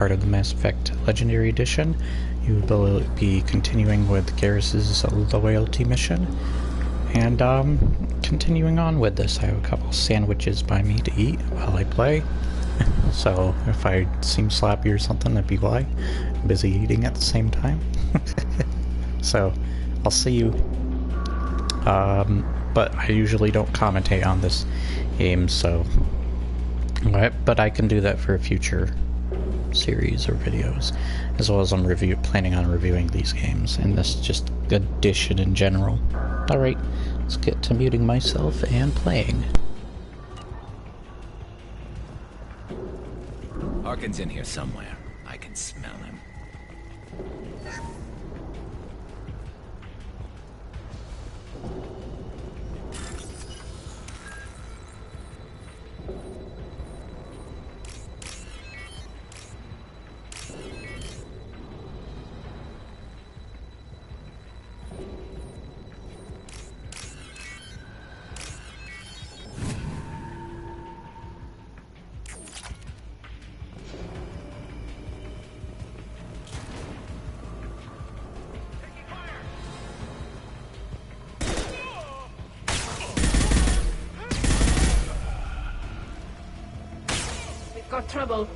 part of the Mass Effect Legendary Edition. You will be continuing with Garrus's loyalty mission, and continuing on with this. I have a couple sandwiches by me to eat while I play, so if I seem sloppy or something, that'd be why. I'm busy eating at the same time. So, I'll see you. But I usually don't commentate on this game, so... But I can do that for a future series or videos, as well as I'm planning on reviewing these games, and this just edition in general. Alright, let's get to muting myself and playing. Harkin's in here somewhere. I can smell him. Got trouble.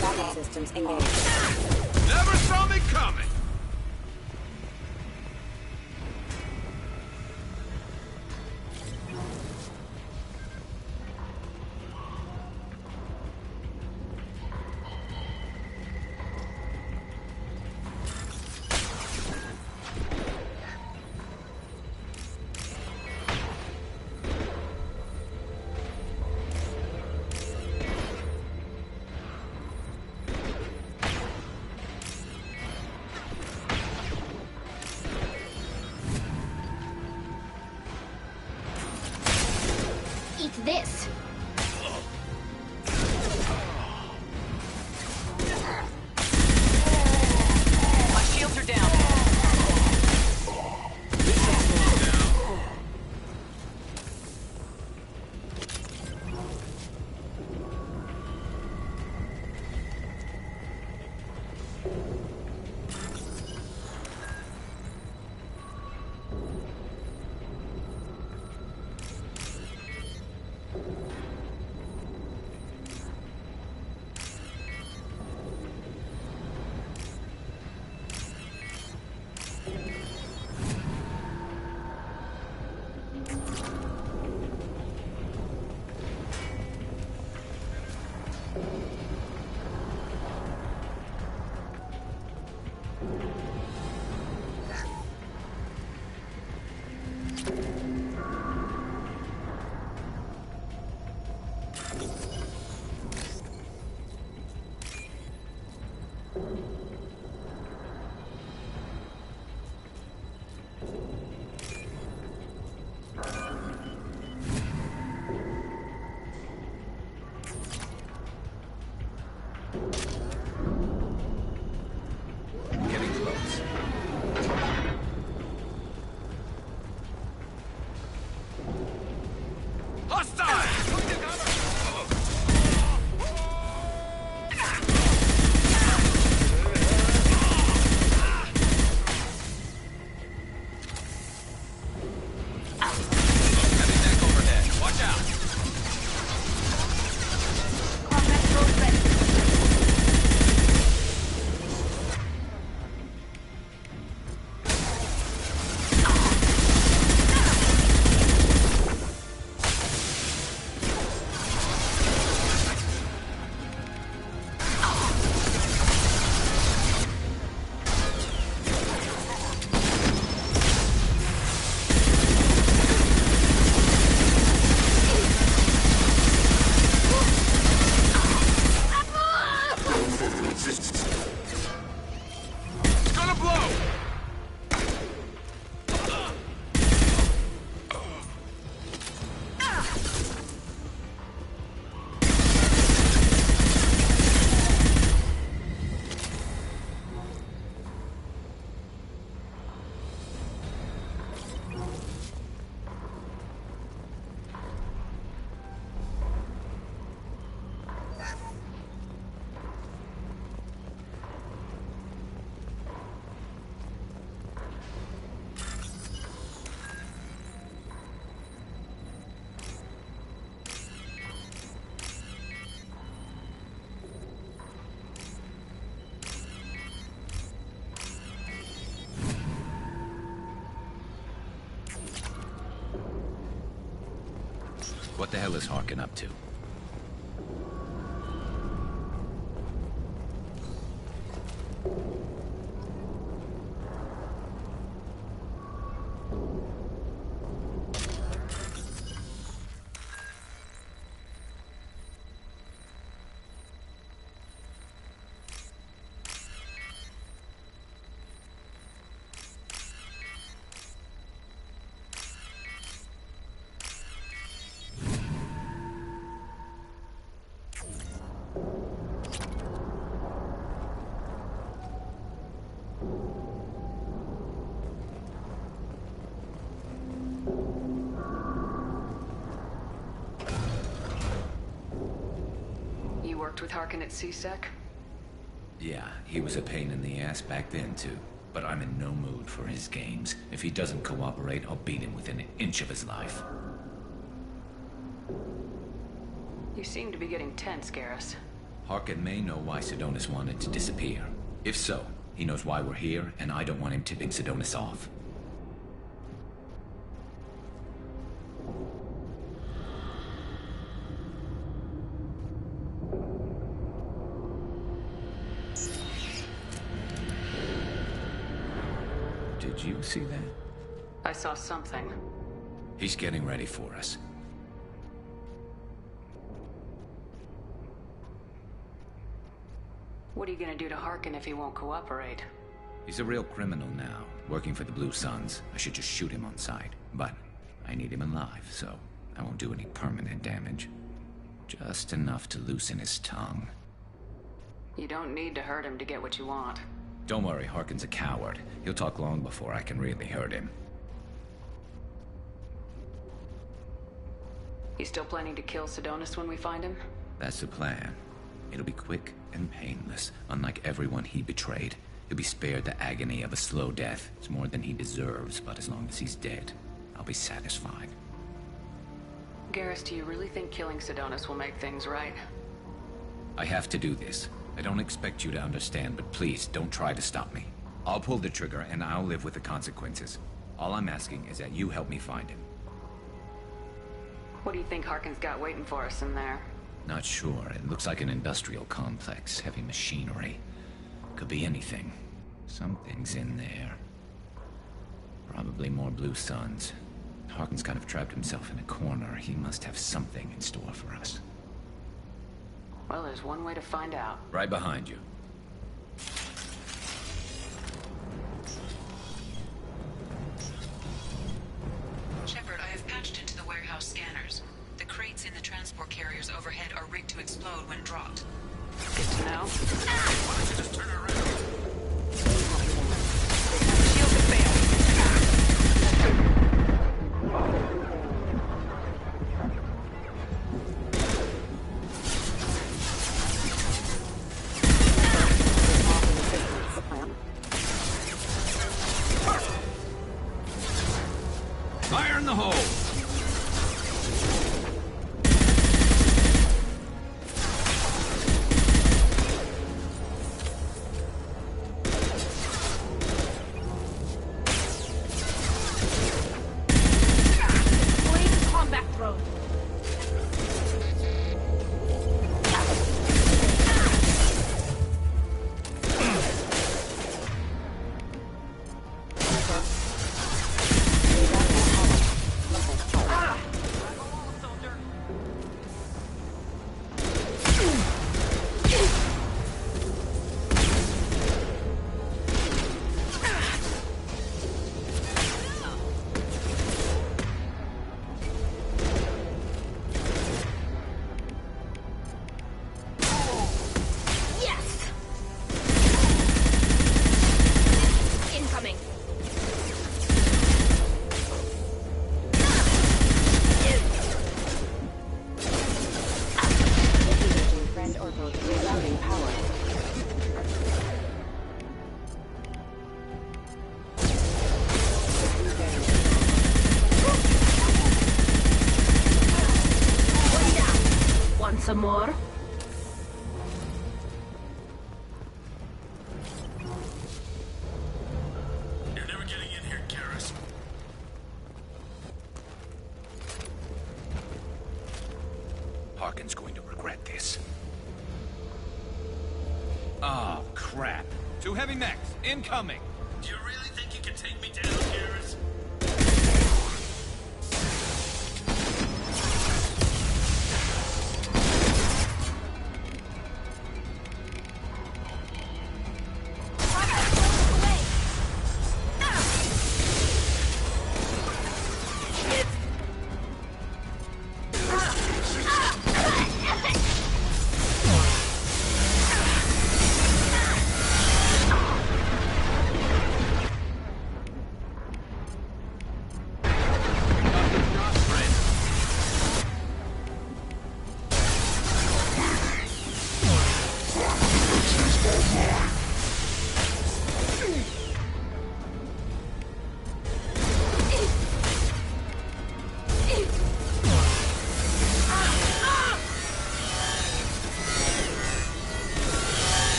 Backup systems engaged. Never saw me coming! What the hell is Harkin up to? You worked with Harkin at CSEC? Yeah, he was a pain in the ass back then, too. But I'm in no mood for his games. If he doesn't cooperate, I'll beat him within an inch of his life. You seem to be getting tense, Garrus. Harkin may know why Sidonis wanted to disappear. If so, he knows why we're here, and I don't want him tipping Sidonis off. Did you see that? I saw something. He's getting ready for us. What are you gonna do to Harkin if he won't cooperate? He's a real criminal now, working for the Blue Suns. I should just shoot him on sight. But I need him alive, so I won't do any permanent damage. Just enough to loosen his tongue. You don't need to hurt him to get what you want. Don't worry, Harkin's a coward. He'll talk long before I can really hurt him. You still planning to kill Sidonis when we find him? That's the plan. It'll be quick and painless, unlike everyone he betrayed. He'll be spared the agony of a slow death. It's more than he deserves, but as long as he's dead, I'll be satisfied. Garrus, do you really think killing Sidonis will make things right? I have to do this. I don't expect you to understand, but please, don't try to stop me. I'll pull the trigger, and I'll live with the consequences. All I'm asking is that you help me find him. What do you think Harkin's got waiting for us in there? Not sure. It looks like an industrial complex. Heavy machinery. Could be anything. Something's in there. Probably more Blue Suns. Harkin's kind of trapped himself in a corner. He must have something in store for us. Well, there's one way to find out. Right behind you. Shepard, I have patched into the warehouse scanners. The crates in the transport carriers overhead are rigged to explode when dropped. Good to know. Why don't you just turn around? Shield to fail. Fire in the hole! Blade combat drone. Yes! Incoming. Engaging friend or foe. Rerouting power. One down. Want some more? You're never getting in here, Garrus. this. Oh, crap. 2 heavy mechs, incoming! Do you really think you can take me down, Garrus?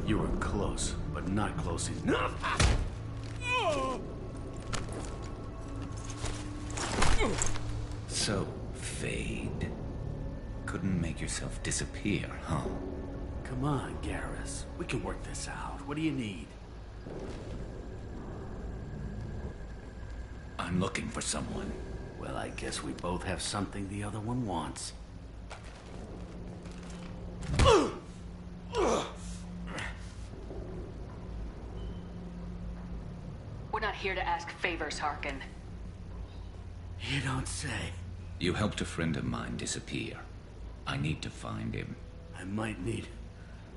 You were close, but not close enough. So, Fade. Couldn't make yourself disappear, huh? Come on, Garrus. We can work this out. What do you need? I'm looking for someone. Well, I guess we both have something the other one wants. We're not here to ask favors, Harkin. You don't say. You helped a friend of mine disappear. I need to find him. I might need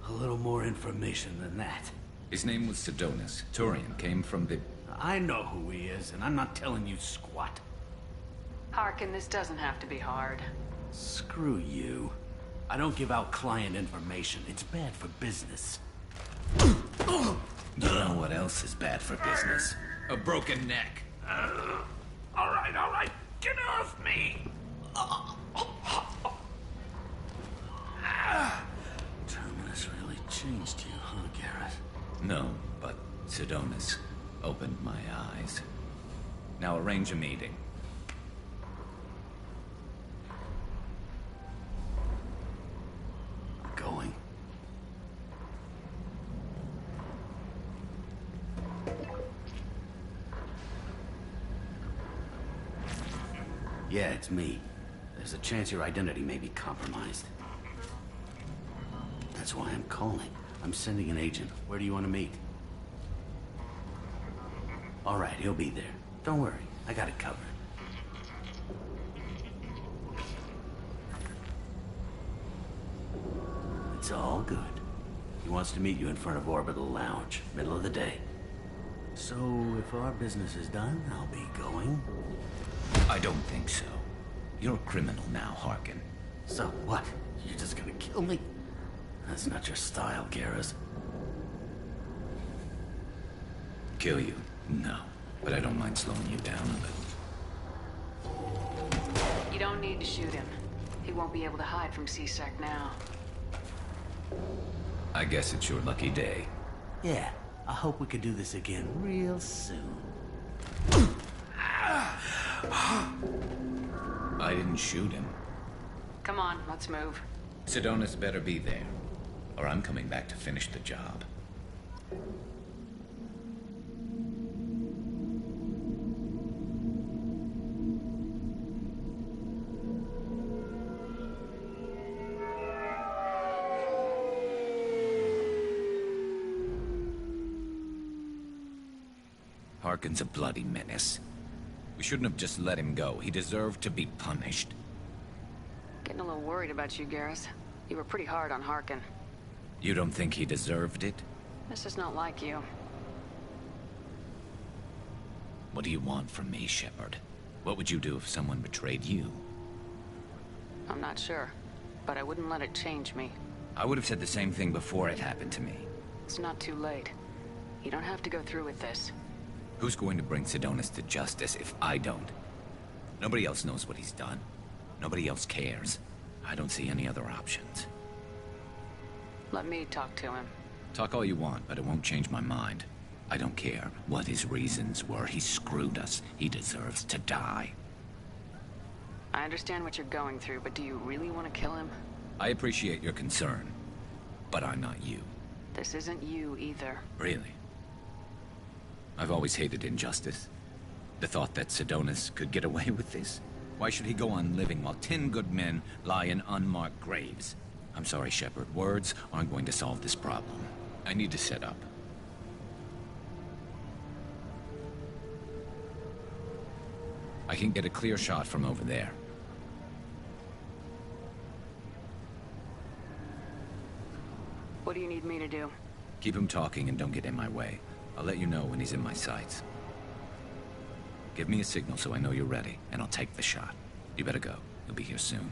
a little more information than that. His name was Sidonus. Turian came from the... I know who he is, and I'm not telling you squat. Harkin, this doesn't have to be hard. Screw you. I don't give out client information. It's bad for business. You know what else is bad for business? A broken neck. All right. Get off me! Terminus really changed you, huh, Garrus? No, but Sidonus opened my eyes. Now arrange a meeting. Going. Yeah, it's me. There's a chance your identity may be compromised. That's why I'm calling. I'm sending an agent. Where do you want to meet? All right, he'll be there. Don't worry, I got it covered. It's all good. He wants to meet you in front of Orbital Lounge, middle of the day. So, if our business is done, I'll be going. I don't think so. You're a criminal now, Harkin. So what? You're just gonna kill me? That's not your style, Garrus. Kill you? No. But I don't mind slowing you down a little. You don't need to shoot him. He won't be able to hide from C-Sec now. I guess it's your lucky day. Yeah, I hope we can do this again real soon. I didn't shoot him. Come on, let's move. Sidonus better be there, or I'm coming back to finish the job. Harkin's a bloody menace. We shouldn't have just let him go. He deserved to be punished. Getting a little worried about you, Garrus. You were pretty hard on Harkin. You don't think he deserved it? This is not like you. What do you want from me, Shepard? What would you do if someone betrayed you? I'm not sure, but I wouldn't let it change me. I would have said the same thing before it happened to me. It's not too late. You don't have to go through with this. Who's going to bring Sidonis to justice if I don't? Nobody else knows what he's done. Nobody else cares. I don't see any other options. Let me talk to him. Talk all you want, but it won't change my mind. I don't care what his reasons were. He screwed us. He deserves to die. I understand what you're going through, but do you really want to kill him? I appreciate your concern, but I'm not you. This isn't you either. Really? I've always hated injustice. The thought that Sidonis could get away with this? Why should he go on living while 10 good men lie in unmarked graves? I'm sorry, Shepard. Words aren't going to solve this problem. I need to set up. I can get a clear shot from over there. What do you need me to do? Keep him talking and don't get in my way. I'll let you know when he's in my sights. Give me a signal so I know you're ready, and I'll take the shot. You better go. He'll be here soon.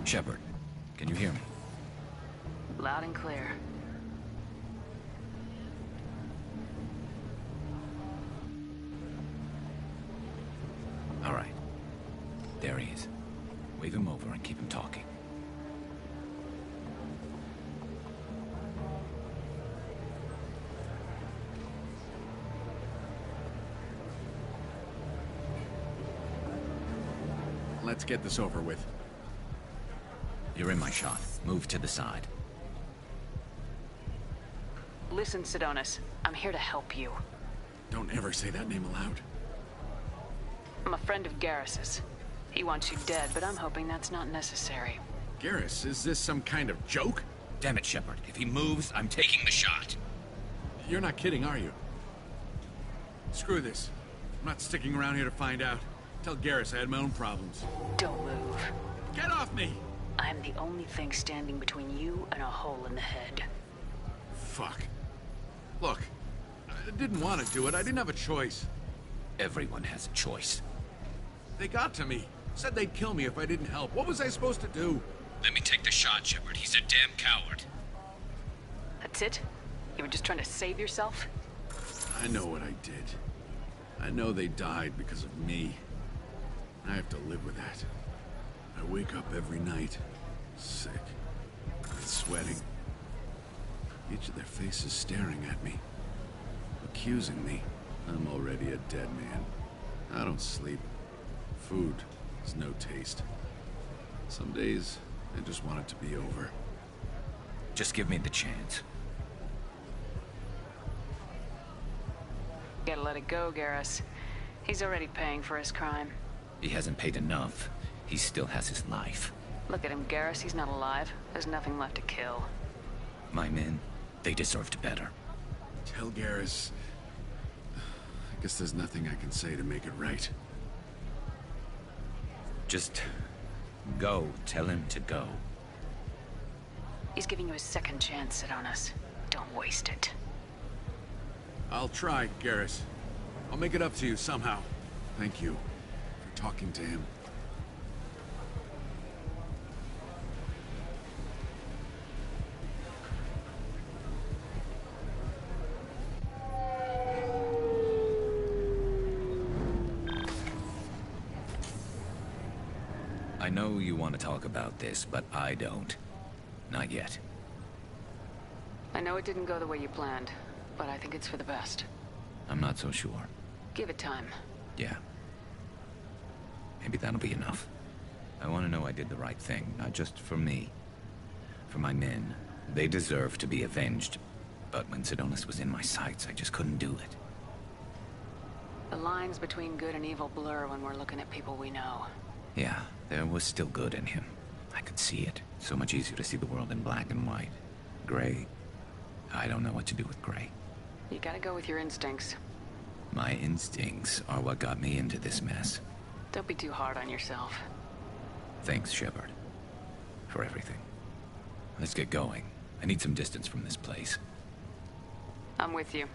Shepard, can you hear me? Loud and clear. All right. There he is. Wave him over and keep him talking. Let's get this over with. You're in my shot. Move to the side. Listen, Sidonis. I'm here to help you. Don't ever say that name aloud. I'm a friend of Garrus's. He wants you dead, but I'm hoping that's not necessary. Garrus, is this some kind of joke? Damn it, Shepard. If he moves, I'm taking the shot. You're not kidding, are you? Screw this. I'm not sticking around here to find out. Tell Garrus I had my own problems. Don't move. Get off me! I'm the only thing standing between you and a hole in the head. Fuck. Look, I didn't want to do it. I didn't have a choice. Everyone has a choice. They got to me. Said they'd kill me if I didn't help. What was I supposed to do? Let me take the shot, Shepard. He's a damn coward. That's it? You were just trying to save yourself? I know what I did. I know they died because of me. I have to live with that. I wake up every night, sick, and sweating. Each of their faces staring at me, accusing me. I'm already a dead man. I don't sleep. Food has no taste. Some days, I just want it to be over. Just give me the chance. Gotta let it go, Garrus. He's already paying for his crime. He hasn't paid enough. He still has his life. Look at him, Garrus. He's not alive. There's nothing left to kill. My men, they deserved better. Tell Garrus... I guess there's nothing I can say to make it right. Just go. Tell him to go. He's giving you a second chance, Sidonis. Don't waste it. I'll try, Garrus. I'll make it up to you somehow. Thank you for talking to him. I know you want to talk about this, but I don't. Not yet. I know it didn't go the way you planned, but I think it's for the best. I'm not so sure. Give it time. Yeah. Maybe that'll be enough. I want to know I did the right thing, not just for me. For my men. They deserve to be avenged. But when Sidonis was in my sights, I just couldn't do it. The lines between good and evil blur when we're looking at people we know. Yeah, there was still good in him. I could see it. So much easier to see the world in black and white. Gray. I don't know what to do with Gray. You gotta go with your instincts. My instincts are what got me into this mess. Don't be too hard on yourself. Thanks, Shepard. For everything. Let's get going. I need some distance from this place. I'm with you.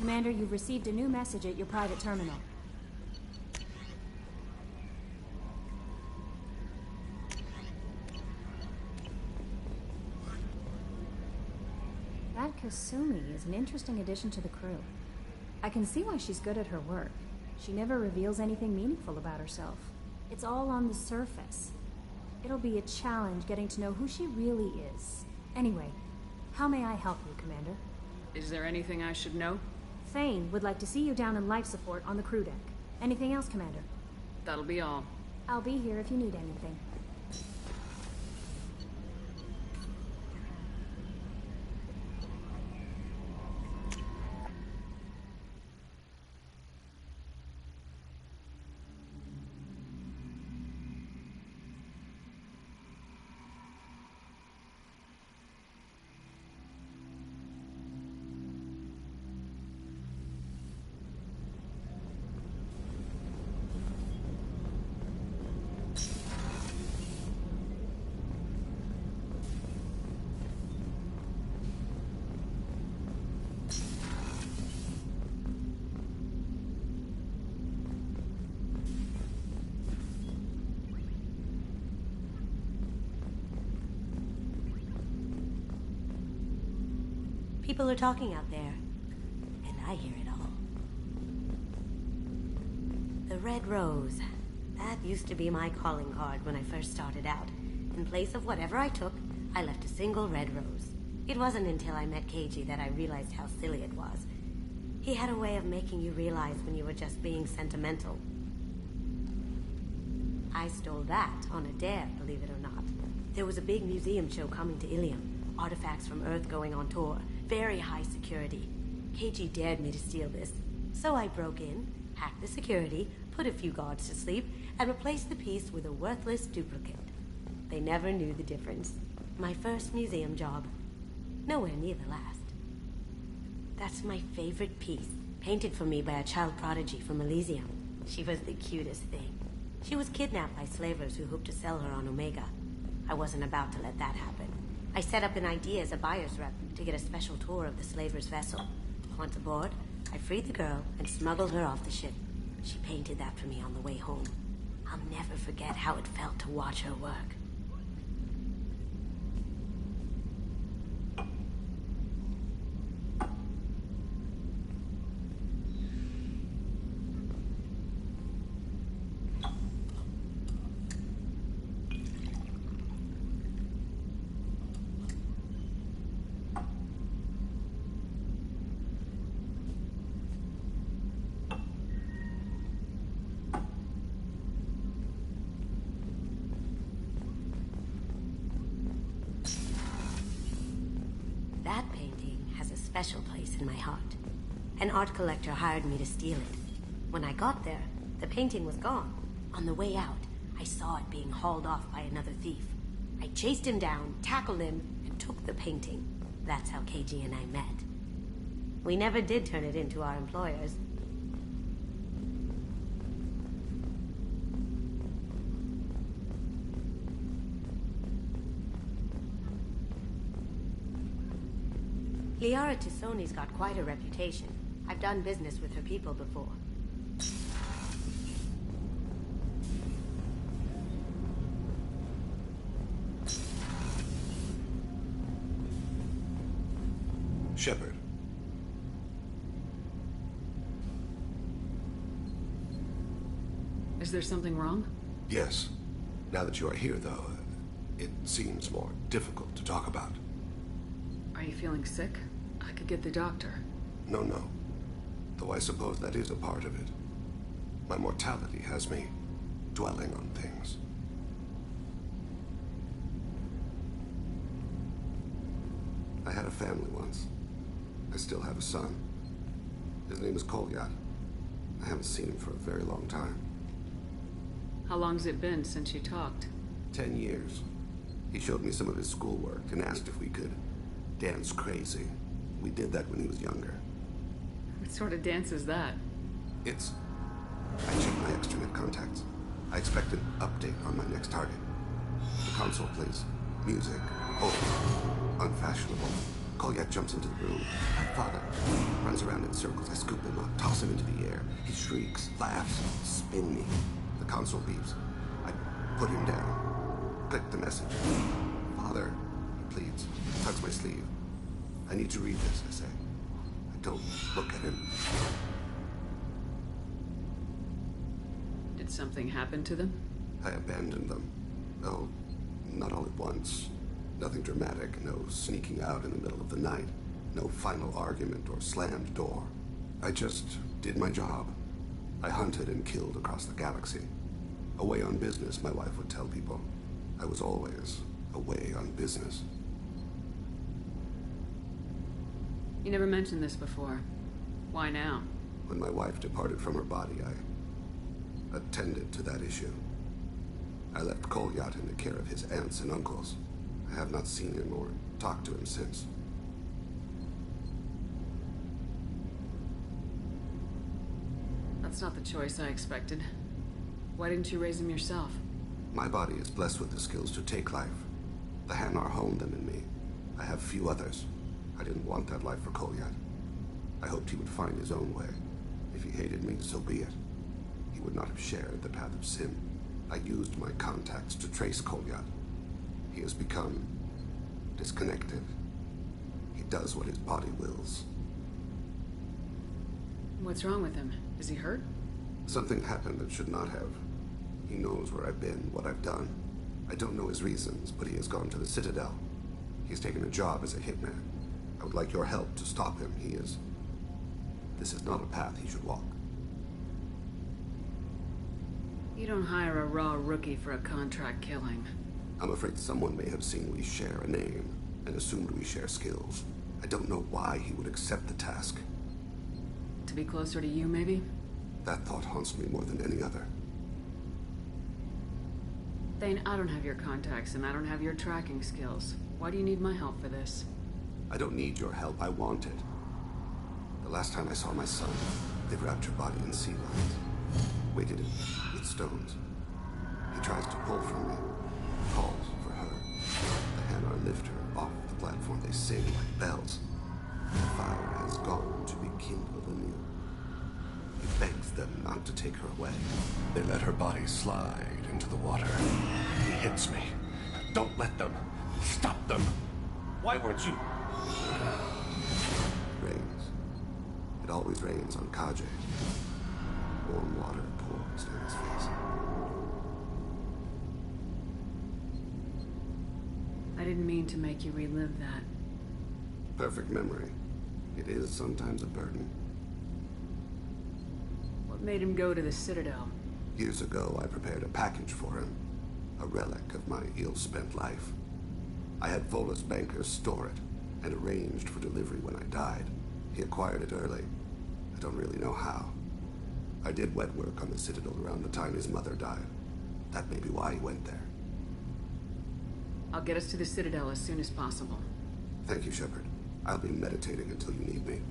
Commander, you've received a new message at your private terminal. That Kasumi is an interesting addition to the crew. I can see why she's good at her work. She never reveals anything meaningful about herself. It's all on the surface. It'll be a challenge getting to know who she really is. Anyway, how may I help you, Commander? Is there anything I should know? Thane would like to see you down in life support on the crew deck. Anything else, Commander? That'll be all. I'll be here if you need anything. People are talking out there, and I hear it all. The Red Rose. That used to be my calling card when I first started out. In place of whatever I took, I left a single red rose. It wasn't until I met Keiji that I realized how silly it was. He had a way of making you realize when you were just being sentimental. I stole that on a dare, believe it or not. There was a big museum show coming to Ilium. Artifacts from Earth going on tour. Very high security. Keiji dared me to steal this. So I broke in, hacked the security, put a few guards to sleep, and replaced the piece with a worthless duplicate. They never knew the difference. My first museum job. Nowhere near the last. That's my favorite piece, painted for me by a child prodigy from Elysium. She was the cutest thing. She was kidnapped by slavers who hoped to sell her on Omega. I wasn't about to let that happen. I set up an idea as a buyer's rep to get a special tour of the slaver's vessel. Once aboard, I freed the girl and smuggled her off the ship. She painted that for me on the way home. I'll never forget how it felt to watch her work. That painting has a special place in my heart. An art collector hired me to steal it. When I got there, the painting was gone. On the way out, I saw it being hauled off by another thief. I chased him down, tackled him, and took the painting. That's how KG and I met. We never did turn it into our employers. Liara Tisoni's got quite a reputation. I've done business with her people before. Shepard. Is there something wrong? Yes. Now that you are here, though, it seems more difficult to talk about. Are you feeling sick? I could get the doctor. No. Though I suppose that is a part of it. My mortality has me dwelling on things. I had a family once. I still have a son. His name is Kolyat. I haven't seen him for a very long time. How long's it been since you talked? 10 years. He showed me some of his schoolwork and asked if we could dance crazy. We did that when he was younger. What sort of dance is that? I checked my extranet contacts. I expect an update on my next target. The console plays music, old, unfashionable. Kolyat jumps into the room. My father runs around in circles. I scoop him up, toss him into the air. He shrieks, laughs, spin me. The console beeps. I put him down. Click the message. Father, he pleads, tugs my sleeve. I need to read this, I say. I don't look at him. Did something happen to them? I abandoned them. Oh, not all at once. Nothing dramatic, no sneaking out in the middle of the night. No final argument or slammed door. I just did my job. I hunted and killed across the galaxy. Away on business, my wife would tell people. I was always away on business. You never mentioned this before. Why now? When my wife departed from her body, I attended to that issue. I left Kolyat in the care of his aunts and uncles. I have not seen him or talked to him since. That's not the choice I expected. Why didn't you raise him yourself? My body is blessed with the skills to take life. The Hanar honed them in me. I have few others. I didn't want that life for Kolyat. I hoped he would find his own way. If he hated me, so be it. He would not have shared the path of sin. I used my contacts to trace Kolyat. He has become disconnected. He does what his body wills. What's wrong with him? Is he hurt? Something happened that should not have. He knows where I've been, what I've done. I don't know his reasons, but he has gone to the Citadel. He's taken a job as a hitman. I would like your help to stop him. This is not a path he should walk. You don't hire a raw rookie for a contract killing. I'm afraid someone may have seen we share a name and assumed we share skills. I don't know why he would accept the task. To be closer to you, maybe? That thought haunts me more than any other. Thane, I don't have your contacts and I don't have your tracking skills. Why do you need my help for this? I don't need your help. I want it. The last time I saw my son, they wrapped her body in sea lines, weighted it with stones. He tries to pull from me, calls for her. The Hanar lift her off the platform. They sing like bells. The fire has gone to be kindled anew. urged them not to take her away. They let her body slide into the water. He hits me. Don't let them. Stop them. Why weren't you... Rains. It always rains on Kaje. Warm water pours down his face. I didn't mean to make you relive that. Perfect memory. It is sometimes a burden. What made him go to the Citadel? Years ago, I prepared a package for him. A relic of my ill-spent life. I had Volus bankers store it, and arranged for delivery when I died. He acquired it early. I don't really know how. I did wet work on the Citadel around the time his mother died. That may be why he went there. I'll get us to the Citadel as soon as possible. Thank you, Shepard. I'll be meditating until you need me.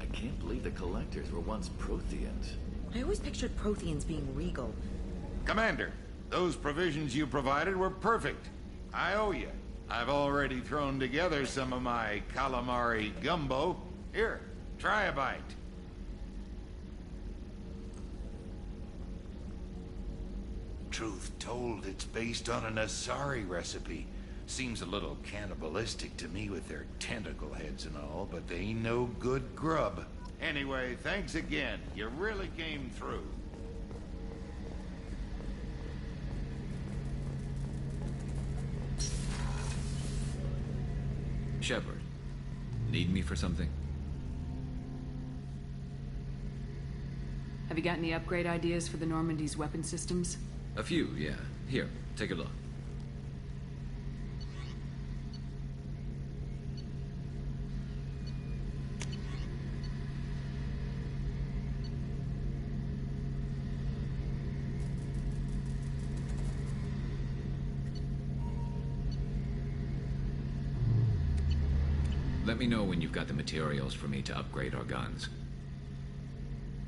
I can't believe the Collectors were once Protheans. I always pictured Protheans being regal. Commander, those provisions you provided were perfect. I owe you. I've already thrown together some of my calamari gumbo. Here, try a bite. Truth told, it's based on an Asari recipe. Seems a little cannibalistic to me with their tentacle heads and all, but they ain't no good grub. Anyway, thanks again. You really came through. Shepard, need me for something? Have you got any upgrade ideas for the Normandy's weapon systems? A few, yeah. Here, take a look. Let me know when you've got the materials for me to upgrade our guns.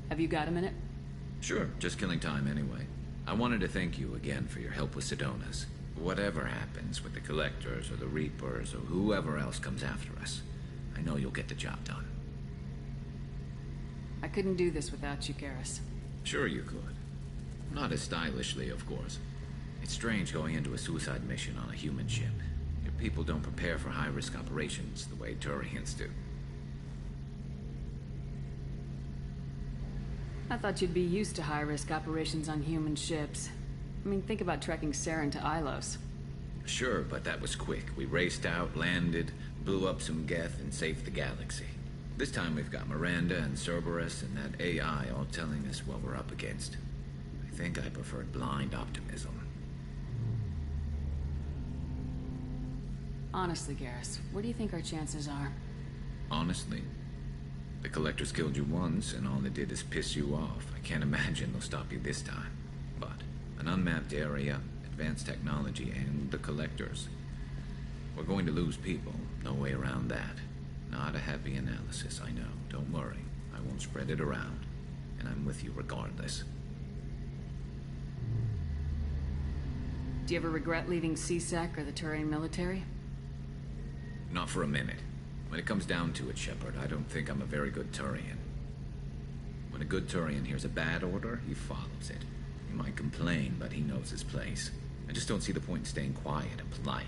Have you got a minute? Sure, just killing time anyway. I wanted to thank you again for your help with Sidonis. Whatever happens with the Collectors or the Reapers or whoever else comes after us, I know you'll get the job done. I couldn't do this without you, Garrus. Sure you could. Not as stylishly, of course. It's strange going into a suicide mission on a human ship. Your people don't prepare for high-risk operations the way Turians do. I thought you'd be used to high-risk operations on human ships. I mean, think about trekking Saren to Ilos. Sure, but that was quick. We raced out, landed, blew up some Geth, and saved the galaxy. This time we've got Miranda and Cerberus and that AI all telling us what we're up against. I think I preferred blind optimism. Honestly, Garrus, what do you think our chances are? Honestly, the Collectors killed you once, and all they did is piss you off. I can't imagine they'll stop you this time. But an unmapped area, advanced technology, and the Collectors. We're going to lose people. No way around that. Not a happy analysis, I know. Don't worry. I won't spread it around. And I'm with you regardless. Do you ever regret leaving CSEC or the Turian military? Not for a minute. When it comes down to it, Shepard, I don't think I'm a very good Turian. When a good Turian hears a bad order, he follows it. He might complain, but he knows his place. I just don't see the point in staying quiet and polite.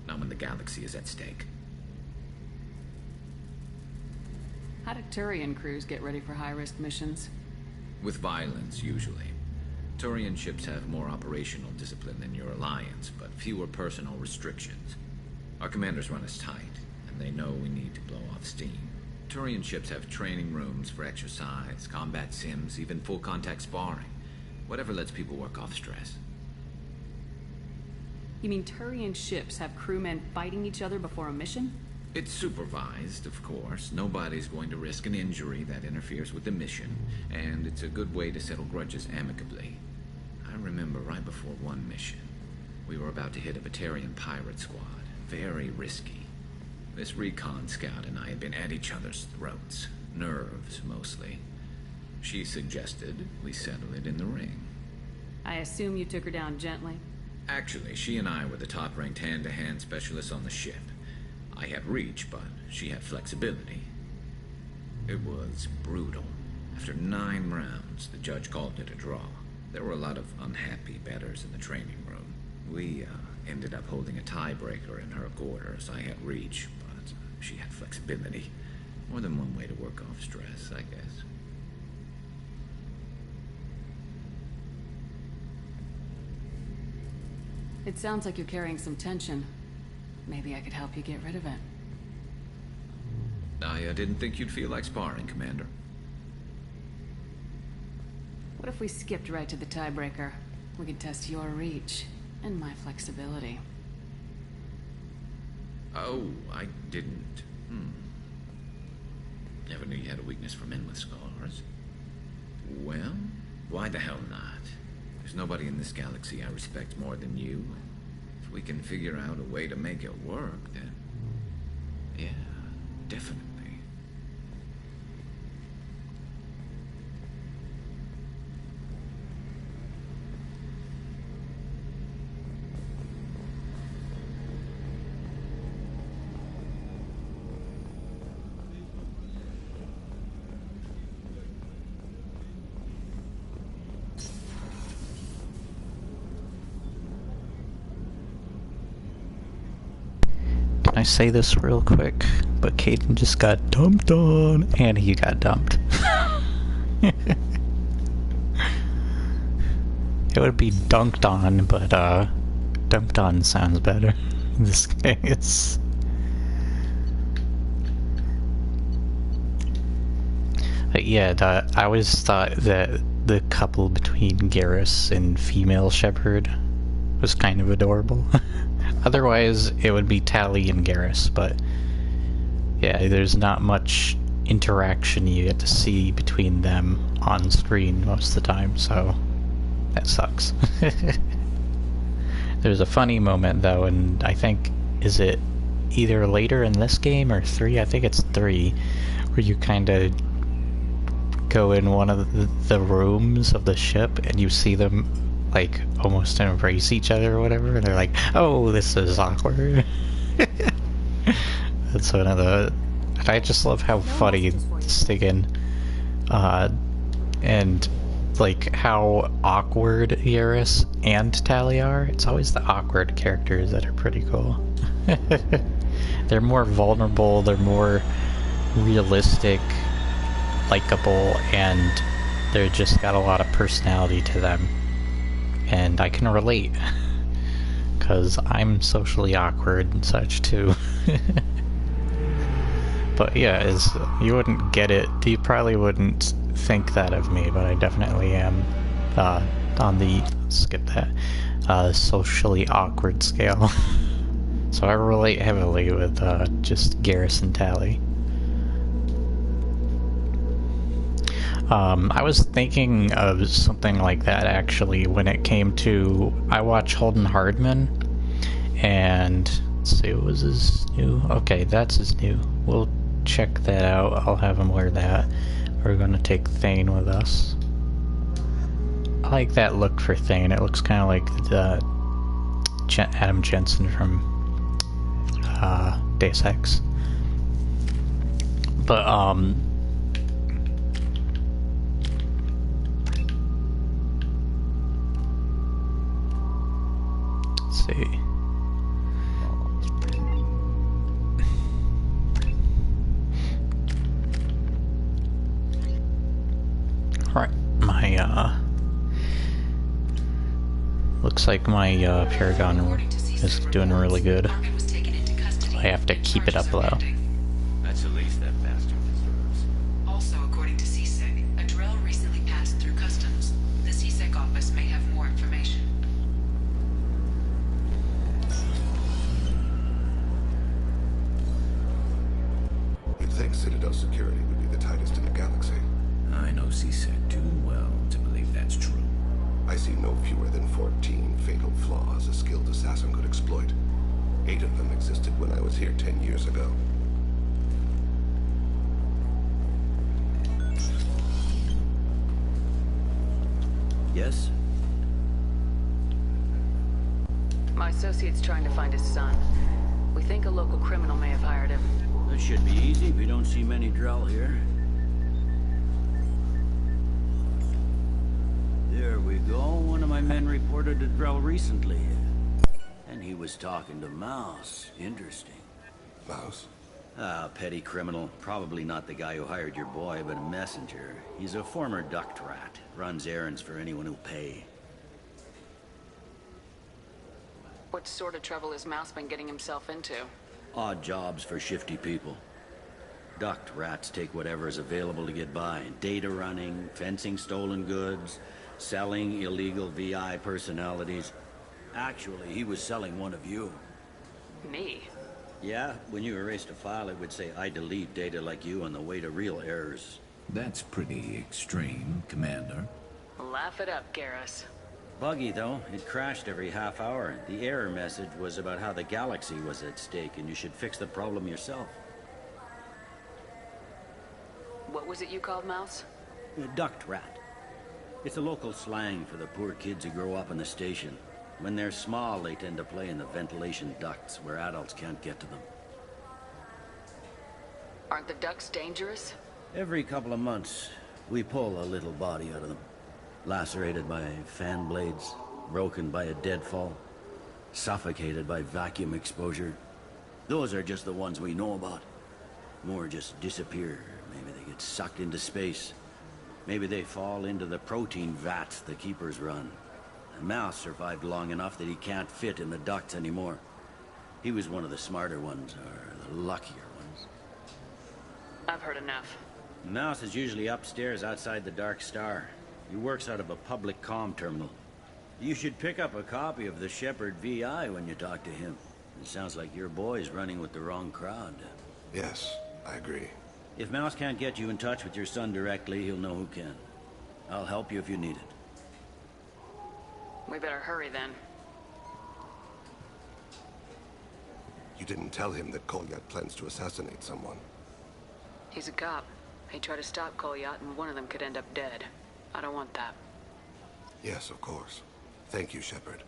Not when the galaxy is at stake. How do Turian crews get ready for high-risk missions? With violence, usually. Turian ships have more operational discipline than your Alliance, but fewer personal restrictions. Our commanders run us tight, and they know we need to blow off steam. Turian ships have training rooms for exercise, combat sims, even full-contact sparring. Whatever lets people work off stress. You mean Turian ships have crewmen fighting each other before a mission? It's supervised, of course. Nobody's going to risk an injury that interferes with the mission, and it's a good way to settle grudges amicably. I remember right before one mission, we were about to hit a Batarian pirate squad. Very risky. This recon scout and I had been at each other's throats. Nerves, mostly. She suggested we settle it in the ring. I assume you took her down gently? Actually, she and I were the top-ranked hand-to-hand specialists on the ship. I had reach, but she had flexibility. It was brutal. After 9 rounds, the judge called it a draw. There were a lot of unhappy bettors in the training room. We ended up holding a tiebreaker in her quarters. I had reach, but she had flexibility. More than one way to work off stress, I guess. It sounds like you're carrying some tension. Maybe I could help you get rid of it. I didn't think you'd feel like sparring, Commander. What if we skipped right to the tiebreaker? We could test your reach and my flexibility. Oh, I didn't. Never knew you had a weakness for men with scars. Well, why the hell not? There's nobody in this galaxy I respect more than you. If we can figure out a way to make it work, then... yeah, definitely. Can I say this real quick? But Caden just got dumped on, and he got dumped. It would be dunked on, but dumped on sounds better in this case. But yeah, I always thought that the couple between Garrus and female Shepard was kind of adorable. Otherwise, it would be Tali and Garrus, but yeah, there's not much interaction you get to see between them on screen most of the time, so that sucks. There's a funny moment though, and I think, is it either later in this game or 3? I think it's 3, where you kind of go in one of the rooms of the ship and you see them like almost embrace each other or whatever, and they're like, oh, this is awkward. That's one of the... I just love how funny Stiggin and like how awkward Garrus and Tali are. It's always the awkward characters that are pretty cool. They're more vulnerable, they're more realistic, likable, and they're just got a lot of personality to them. And I can relate, because I'm socially awkward and such too. But yeah, you wouldn't get it, you probably wouldn't think that of me, but I definitely am on the, skip that, socially awkward scale. So I relate heavily with just Garrus and Tali. I was thinking of something like that actually when it came to, I watch Holden Hardman, and let's see, what was his new? Okay, that's his new. We'll check that out. I'll have him wear that. We're gonna take Thane with us. I like that look for Thane. It looks kind of like the Adam Jensen from Deus Ex. But let's see. Alright, my looks like my Paragon is doing really good. I have to keep it up though. That's the least that bastard deserves. Also, according to CSEC, a drill recently passed through customs. The CSEC office may have more information. You'd think Citadel security would be the tightest in the galaxy. I know CSEC too well to believe that's true. I see no fewer than 14 fatal flaws a skilled assassin could exploit. 8 of them existed when I was here 10 years ago. guess. My associate's trying to find his son. We think a local criminal may have hired him. That should be easy. We don't see many Drell here. There we go. One of my men reported to Drell recently. And he was talking to Mouse. Interesting. Mouse? Ah, petty criminal. Probably not the guy who hired your boy, but a messenger. He's a former duct rat. Runs errands for anyone who'll pay. What sort of trouble has Mouse been getting himself into? Odd jobs for shifty people. Duct rats take whatever is available to get by. Data running, fencing stolen goods, selling illegal VI personalities. Actually, he was selling one of you. Me? Yeah, when you erased a file, it would say, I delete data like you on the way to real errors. That's pretty extreme, Commander. Laugh it up, Garrus. Buggy, though. It crashed every half hour. The error message was about how the galaxy was at stake, and you should fix the problem yourself. What was it you called Mouse? A duct rat. It's a local slang for the poor kids who grow up in the station. When they're small, they tend to play in the ventilation ducts where adults can't get to them. Aren't the ducts dangerous? Every couple of months, we pull a little body out of them. Lacerated by fan blades, broken by a deadfall, suffocated by vacuum exposure. Those are just the ones we know about. More just disappear. Maybe they get sucked into space. Maybe they fall into the protein vats the Keepers run. And Mouse survived long enough that he can't fit in the ducts anymore. He was one of the smarter ones, or the luckier ones. I've heard enough. Mouse is usually upstairs outside the Dark Star. He works out of a public comm terminal. You should pick up a copy of the Shepard VI when you talk to him. It sounds like your boy's running with the wrong crowd. Yes, I agree. If Mouse can't get you in touch with your son directly, he'll know who can. I'll help you if you need it. We better hurry then. You didn't tell him that Kolyat plans to assassinate someone. He's a cop. He tried to stop Kolyat and one of them could end up dead. I don't want that. Yes, of course. Thank you, Shepard.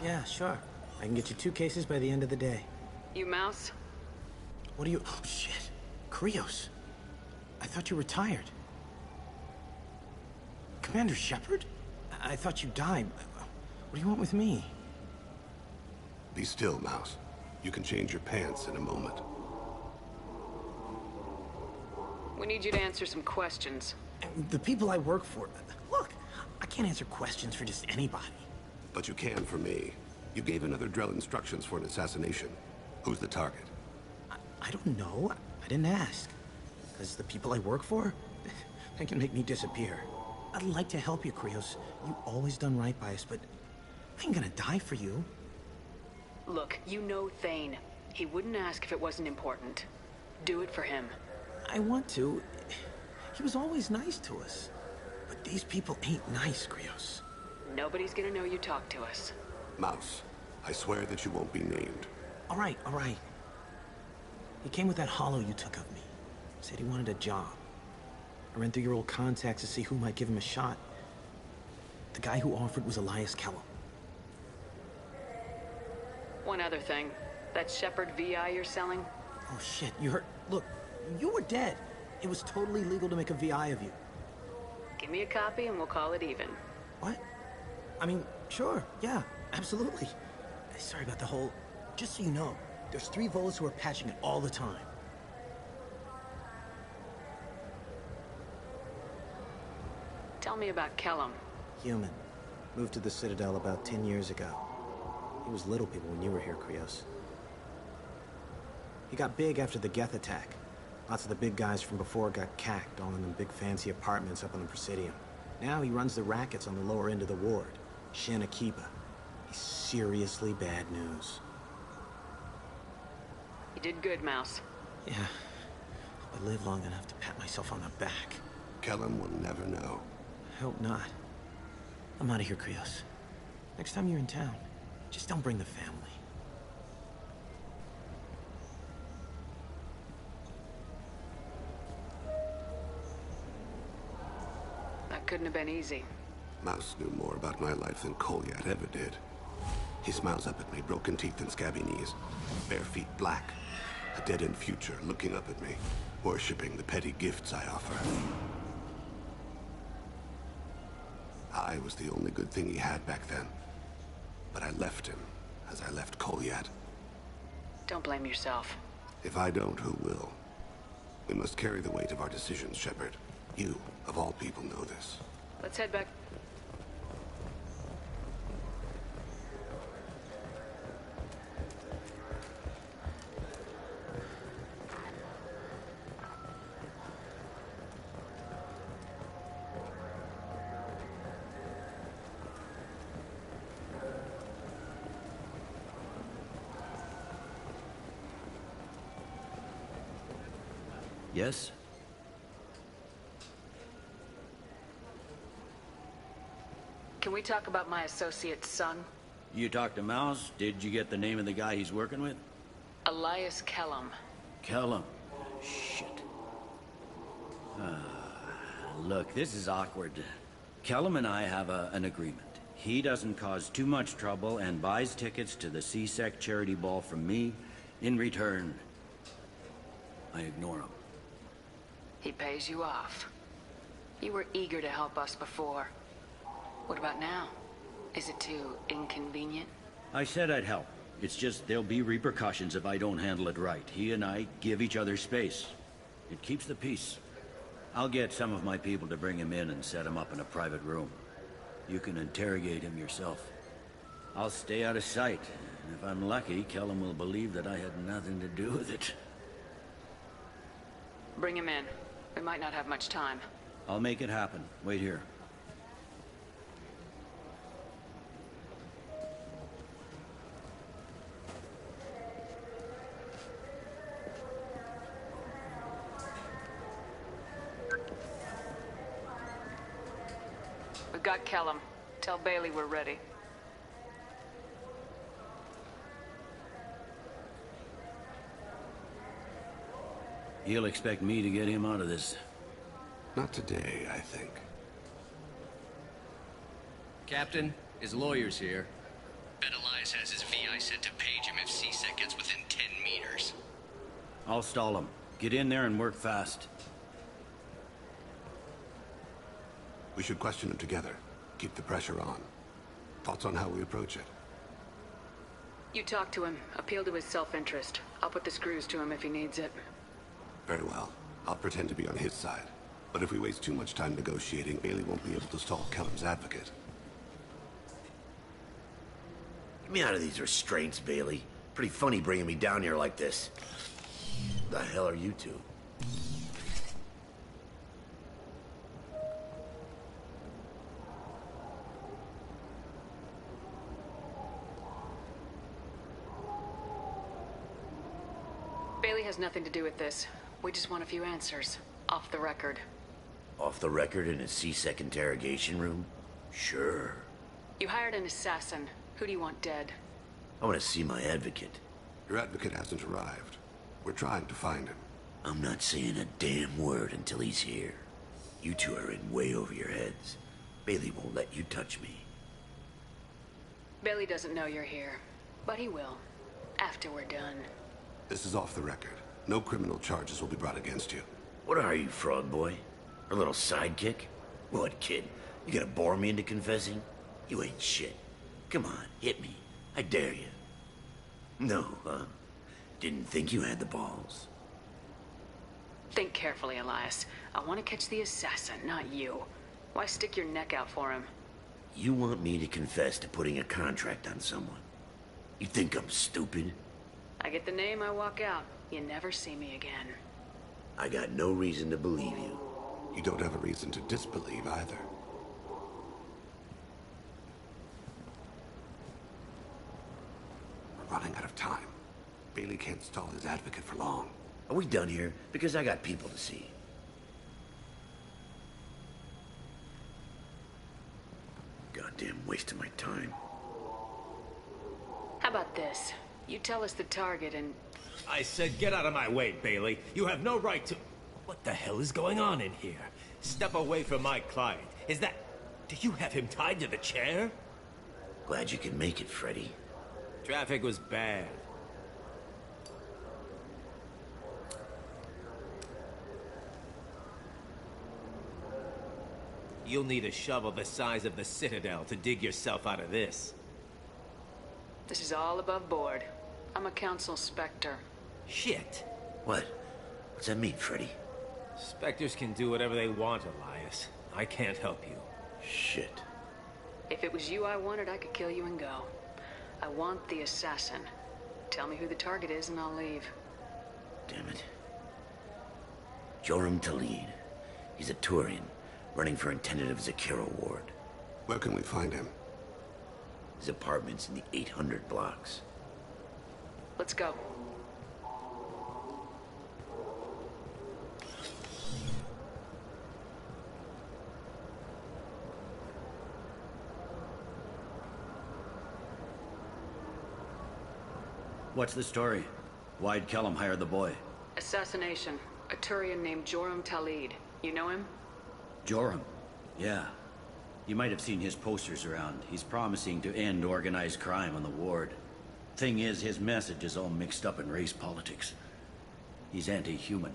Yeah, sure. I can get you 2 cases by the end of the day. You Mouse? What are you... Oh, shit. Krios. I thought you retired. Commander Shepard? I thought you died. What do you want with me? Be still, Mouse. You can change your pants in a moment. We need you to answer some questions. The people I work for... Look, I can't answer questions for just anybody. But you can for me. You gave another Drell instructions for an assassination. Who's the target? I don't know. I didn't ask. Because the people I work for, they can make me disappear. I'd like to help you, Krios. You've always done right by us, but I ain't gonna die for you. Look, you know Thane. He wouldn't ask if it wasn't important. Do it for him. I want to. He was always nice to us. But these people ain't nice, Krios. Nobody's gonna know you talked to us. Mouse, I swear that you won't be named. All right. He came with that hollow you took of me. Said he wanted a job. I ran through your old contacts to see who might give him a shot. The guy who offered was Elias Kellum. One other thing. That Shepard VI you're selling? Oh shit, you heard... Look, you were dead. It was totally legal to make a VI of you. Give me a copy and we'll call it even. What? I mean, sure, yeah, absolutely. Sorry about the whole... Just so you know, there's 3 Volas who are patching it all the time. Tell me about Kellum. Human. Moved to the Citadel about 10 years ago. He was Little People when you were here, Krios. He got big after the Geth attack. Lots of the big guys from before got cacked, all in them big fancy apartments up on the Presidium. Now he runs the rackets on the lower end of the ward. Shanakiba. He's seriously bad news. You did good, Mouse. Yeah. I live long enough to pat myself on the back. Kellum will never know. I hope not. I'm out of here, Krios. Next time you're in town, just don't bring the family. That couldn't have been easy. Mouse knew more about my life than Kolyat ever did. He smiles up at me, broken teeth and scabby knees. Bare feet black. A dead-end future looking up at me, worshipping the petty gifts I offer. I was the only good thing he had back then. But I left him, as I left Kolyat. Don't blame yourself. If I don't, who will? We must carry the weight of our decisions, Shepard. You, of all people, know this. Let's head back. Yes? Can we talk about my associate's son? You talked to Mouse? Did you get the name of the guy he's working with? Elias Kellum. Kellum. Shit. Look, this is awkward. Kellum and I have an agreement. He doesn't cause too much trouble and buys tickets to the C-Sec charity ball from me. In return, I ignore him. He pays you off. You were eager to help us before. What about now? Is it too inconvenient? I said I'd help. It's just there'll be repercussions if I don't handle it right. He and I give each other space. It keeps the peace. I'll get some of my people to bring him in and set him up in a private room. You can interrogate him yourself. I'll stay out of sight. And if I'm lucky, Kellum will believe that I had nothing to do with it. Bring him in. We might not have much time. I'll make it happen. Wait here. We've got Kellum. Tell Bailey we're ready. He'll expect me to get him out of this. Not today, I think. Captain, his lawyer's here. Bet Elias has his VI sent to page him if C-Sec gets within 10 meters. I'll stall him. Get in there and work fast. We should question him together. Keep the pressure on. Thoughts on how we approach it? You talk to him. Appeal to his self-interest. I'll put the screws to him if he needs it. Very well. I'll pretend to be on his side. But if we waste too much time negotiating, Bailey won't be able to stall Kellum's advocate. Get me out of these restraints, Bailey. Pretty funny bringing me down here like this. The hell are you two? Bailey has nothing to do with this. We just want a few answers. Off the record. Off the record in a C-Sec interrogation room? Sure. You hired an assassin. Who do you want dead? I want to see my advocate. Your advocate hasn't arrived. We're trying to find him. I'm not saying a damn word until he's here. You two are in way over your heads. Bailey won't let you touch me. Bailey doesn't know you're here, but he will. After we're done. This is off the record. No criminal charges will be brought against you. What are you, Frog Boy? A little sidekick? What, kid? You gonna bore me into confessing? You ain't shit. Come on, hit me. I dare you. No, huh? Didn't think you had the balls. Think carefully, Elias. I want to catch the assassin, not you. Why stick your neck out for him? You want me to confess to putting a contract on someone? You think I'm stupid? I get the name, I walk out. You never see me again. I got no reason to believe you. You don't have a reason to disbelieve either. Bailey can't stall his advocate for long. Are we done here? Because I got people to see. Goddamn waste of my time. How about this? You tell us the target and... I said get out of my way, Bailey. You have no right to... What the hell is going on in here? Step away from my client. Is that... Do you have him tied to the chair? Glad you can make it, Freddy. Traffic was bad. You'll need a shovel the size of the Citadel to dig yourself out of this. This is all above board. I'm a council specter. Shit. What? What's that mean, Freddy? Spectres can do whatever they want, Elias. I can't help you. Shit. If it was you I wanted, I could kill you and go. I want the assassin. Tell me who the target is and I'll leave. Damn it. Joram Talid. He's a Turian, running for intendant of Zakira Ward. Where can we find him? His apartment's in the 800 blocks. Let's go. What's the story? Why'd Kellum hire the boy? Assassination. A Turian named Joram Talid. You know him? Joram? Yeah. You might have seen his posters around. He's promising to end organized crime on the ward. Thing is, his message is all mixed up in race politics. He's anti-human.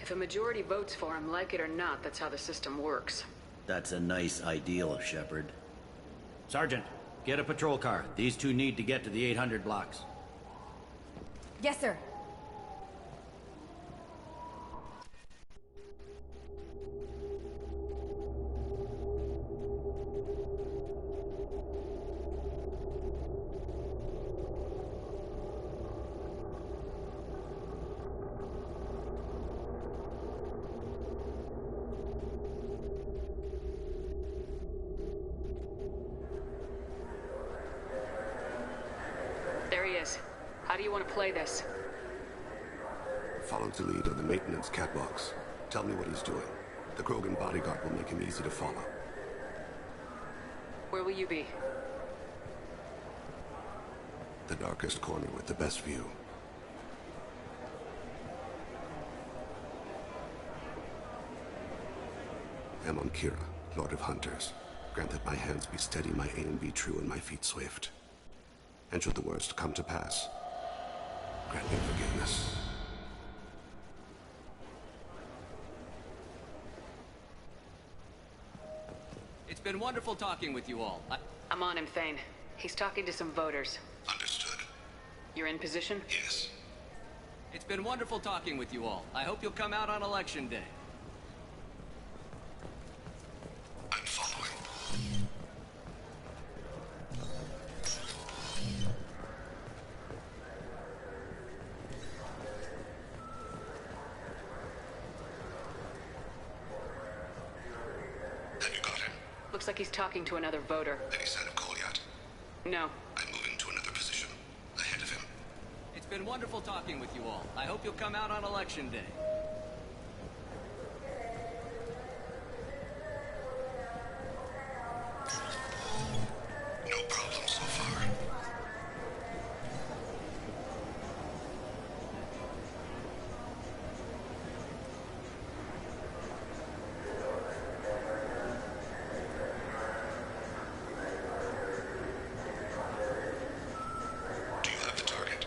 If a majority votes for him, like it or not, that's how the system works. That's a nice ideal, Shepard. Sergeant, get a patrol car. These two need to get to the 800 blocks. Yes, sir. There he is. How do you want to play this? Follow the lead of the maintenance catwalks. Tell me what he's doing. The Krogan bodyguard will make him easy to follow. Where will you be? The darkest corner with the best view. Amon Kira, Lord of Hunters. Grant that my hands be steady, my aim be true, and my feet swift. And should the worst come to pass, grant me forgiveness. It's been wonderful talking with you all. I'm on him, Thane. He's talking to some voters. Understood. You're in position? Yes. It's been wonderful talking with you all. I hope you'll come out on Election Day. I'm following. Have you got him? Looks like he's talking to another voter. Any sign of Goliath? No. I'm moving to another position. Ahead of him. It's been wonderful talking with you all. I hope you'll come out on Election Day. No problem so far. Do you have the target?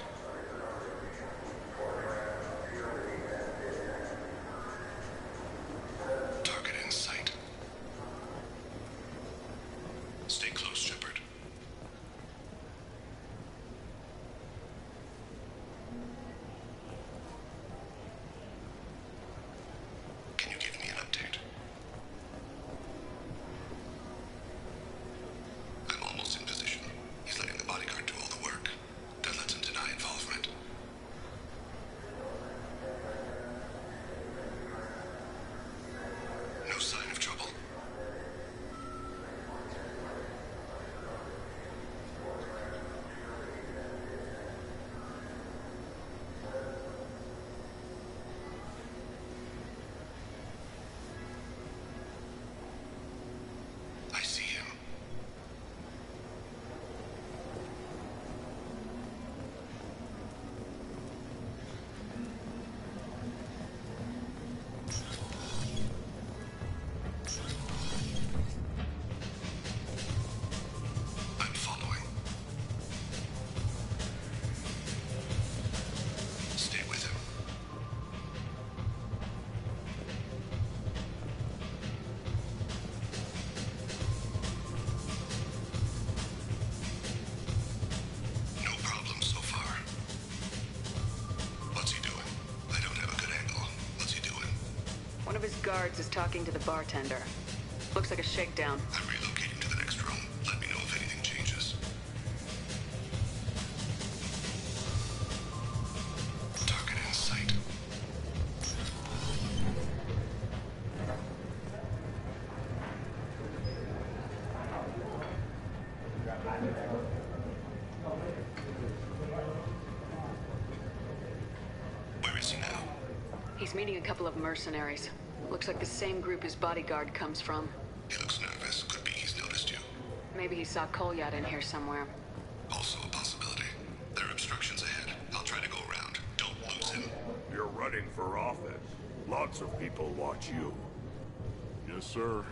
One of his guards is talking to the bartender. Looks like a shakedown. I'm relocating to the next room. Let me know if anything changes. Target in sight. Where is he now? He's meeting a couple of mercenaries. Looks like the same group his bodyguard comes from. He looks nervous. Could be he's noticed you. Maybe he saw Kolyat in here somewhere. Also a possibility. There are obstructions ahead. I'll try to go around. Don't lose him. You're running for office. Lots of people watch you. Yes, sir.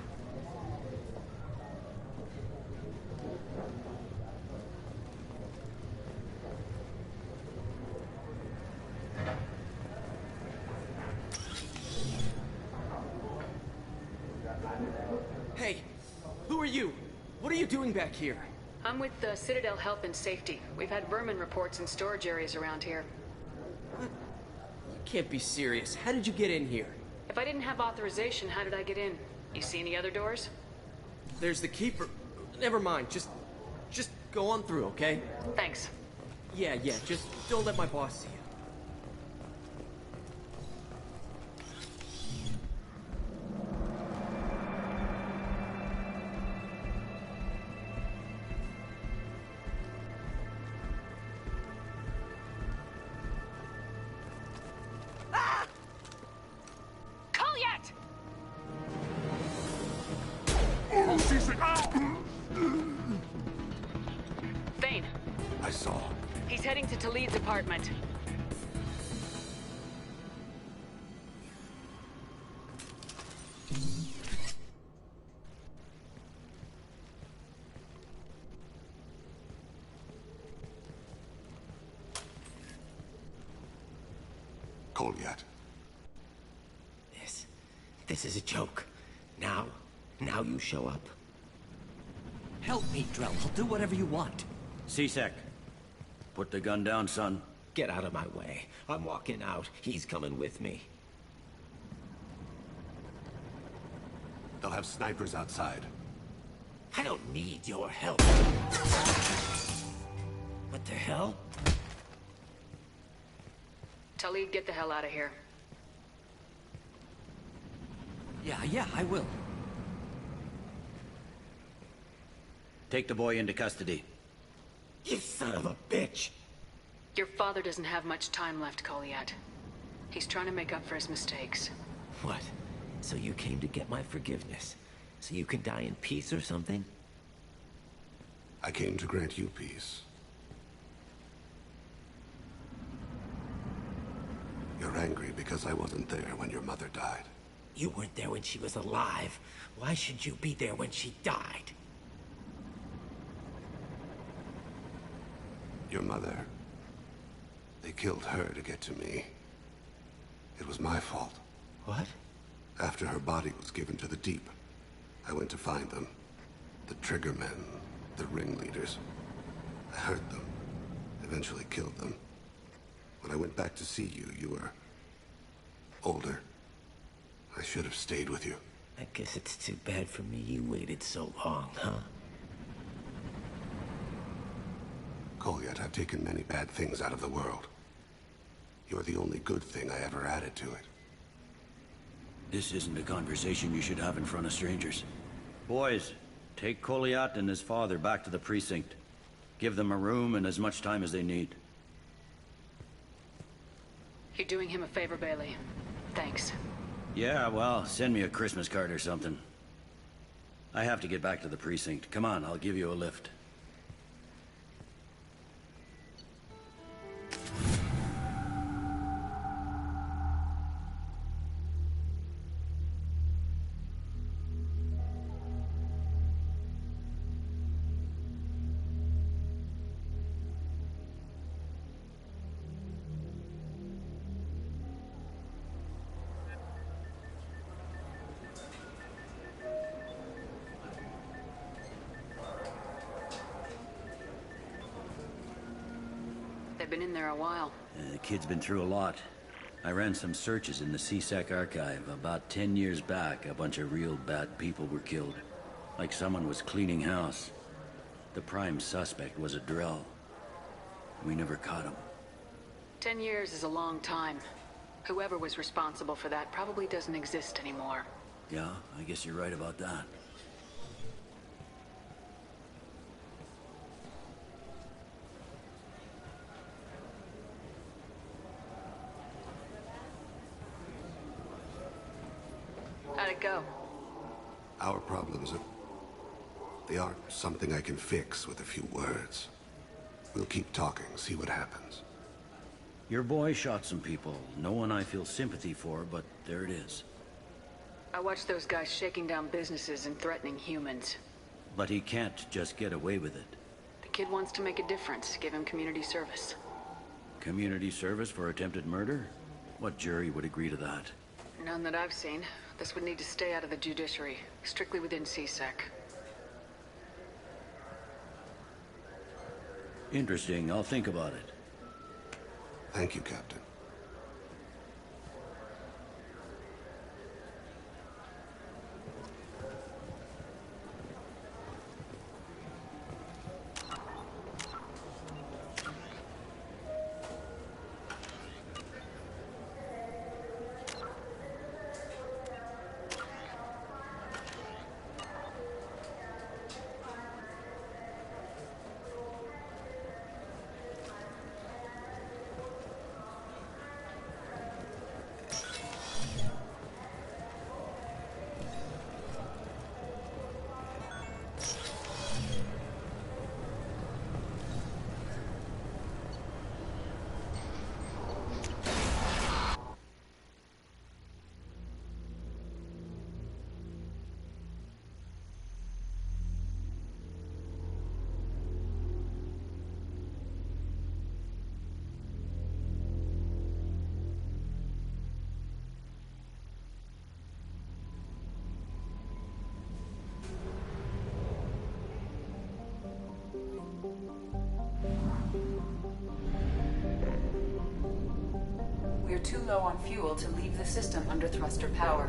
Hey, who are you? What are you doing back here? I'm with the Citadel Health and Safety. We've had vermin reports in storage areas around here. You can't be serious. How did you get in here? If I didn't have authorization, how did I get in? You see any other doors? There's the keeper. Never mind. Just go on through, okay? Thanks. Yeah, just don't let my boss see you. Kolyat! Thane, I saw. he's heading to Talid's apartment. Kolyat. This is a joke. Now you show up. Help me, Drell. I'll do whatever you want. C-Sec. Put the gun down, son. Get out of my way. I'm walking out. He's coming with me. They'll have snipers outside. I don't need your help. What the hell? Talid, get the hell out of here. Yeah, I will. Take the boy into custody. You son of a bitch! Your father doesn't have much time left, Kolyat. He's trying to make up for his mistakes. What? So you came to get my forgiveness? So you can die in peace or something? I came to grant you peace. You're angry because I wasn't there when your mother died. You weren't there when she was alive. Why should you be there when she died? Your mother. They killed her to get to me. It was my fault. What? After her body was given to the Deep, I went to find them. The Triggermen, the ringleaders. I hurt them, eventually killed them. When I went back to see you, you were older. I should have stayed with you. I guess it's too bad for me you waited so long, huh? Kolyat, I've taken many bad things out of the world. You're the only good thing I ever added to it. This isn't a conversation you should have in front of strangers. Boys, take Kolyat and his father back to the precinct. Give them a room and as much time as they need. You're doing him a favor, Bailey. Thanks. Yeah, well, send me a Christmas card or something. I have to get back to the precinct. Come on, I'll give you a lift. They've been in there a while. The kid's been through a lot. I ran some searches in the CSEC archive. About 10 years back, a bunch of real bad people were killed. Like someone was cleaning house. The prime suspect was a Drell. We never caught him. 10 years is a long time. Whoever was responsible for that probably doesn't exist anymore. Yeah, I guess you're right about that. How'd it go? Our problems they aren't something I can fix with a few words. We'll keep talking, see what happens. Your boy shot some people. No one I feel sympathy for, but there it is. I watched those guys shaking down businesses and threatening humans. But he can't just get away with it. The kid wants to make a difference. Give him community service. Community service for attempted murder? What jury would agree to that? None that I've seen. This would need to stay out of the judiciary, strictly within CSEC. Interesting. I'll think about it. Thank you, Captain. We're too low on fuel to leave the system under thruster power.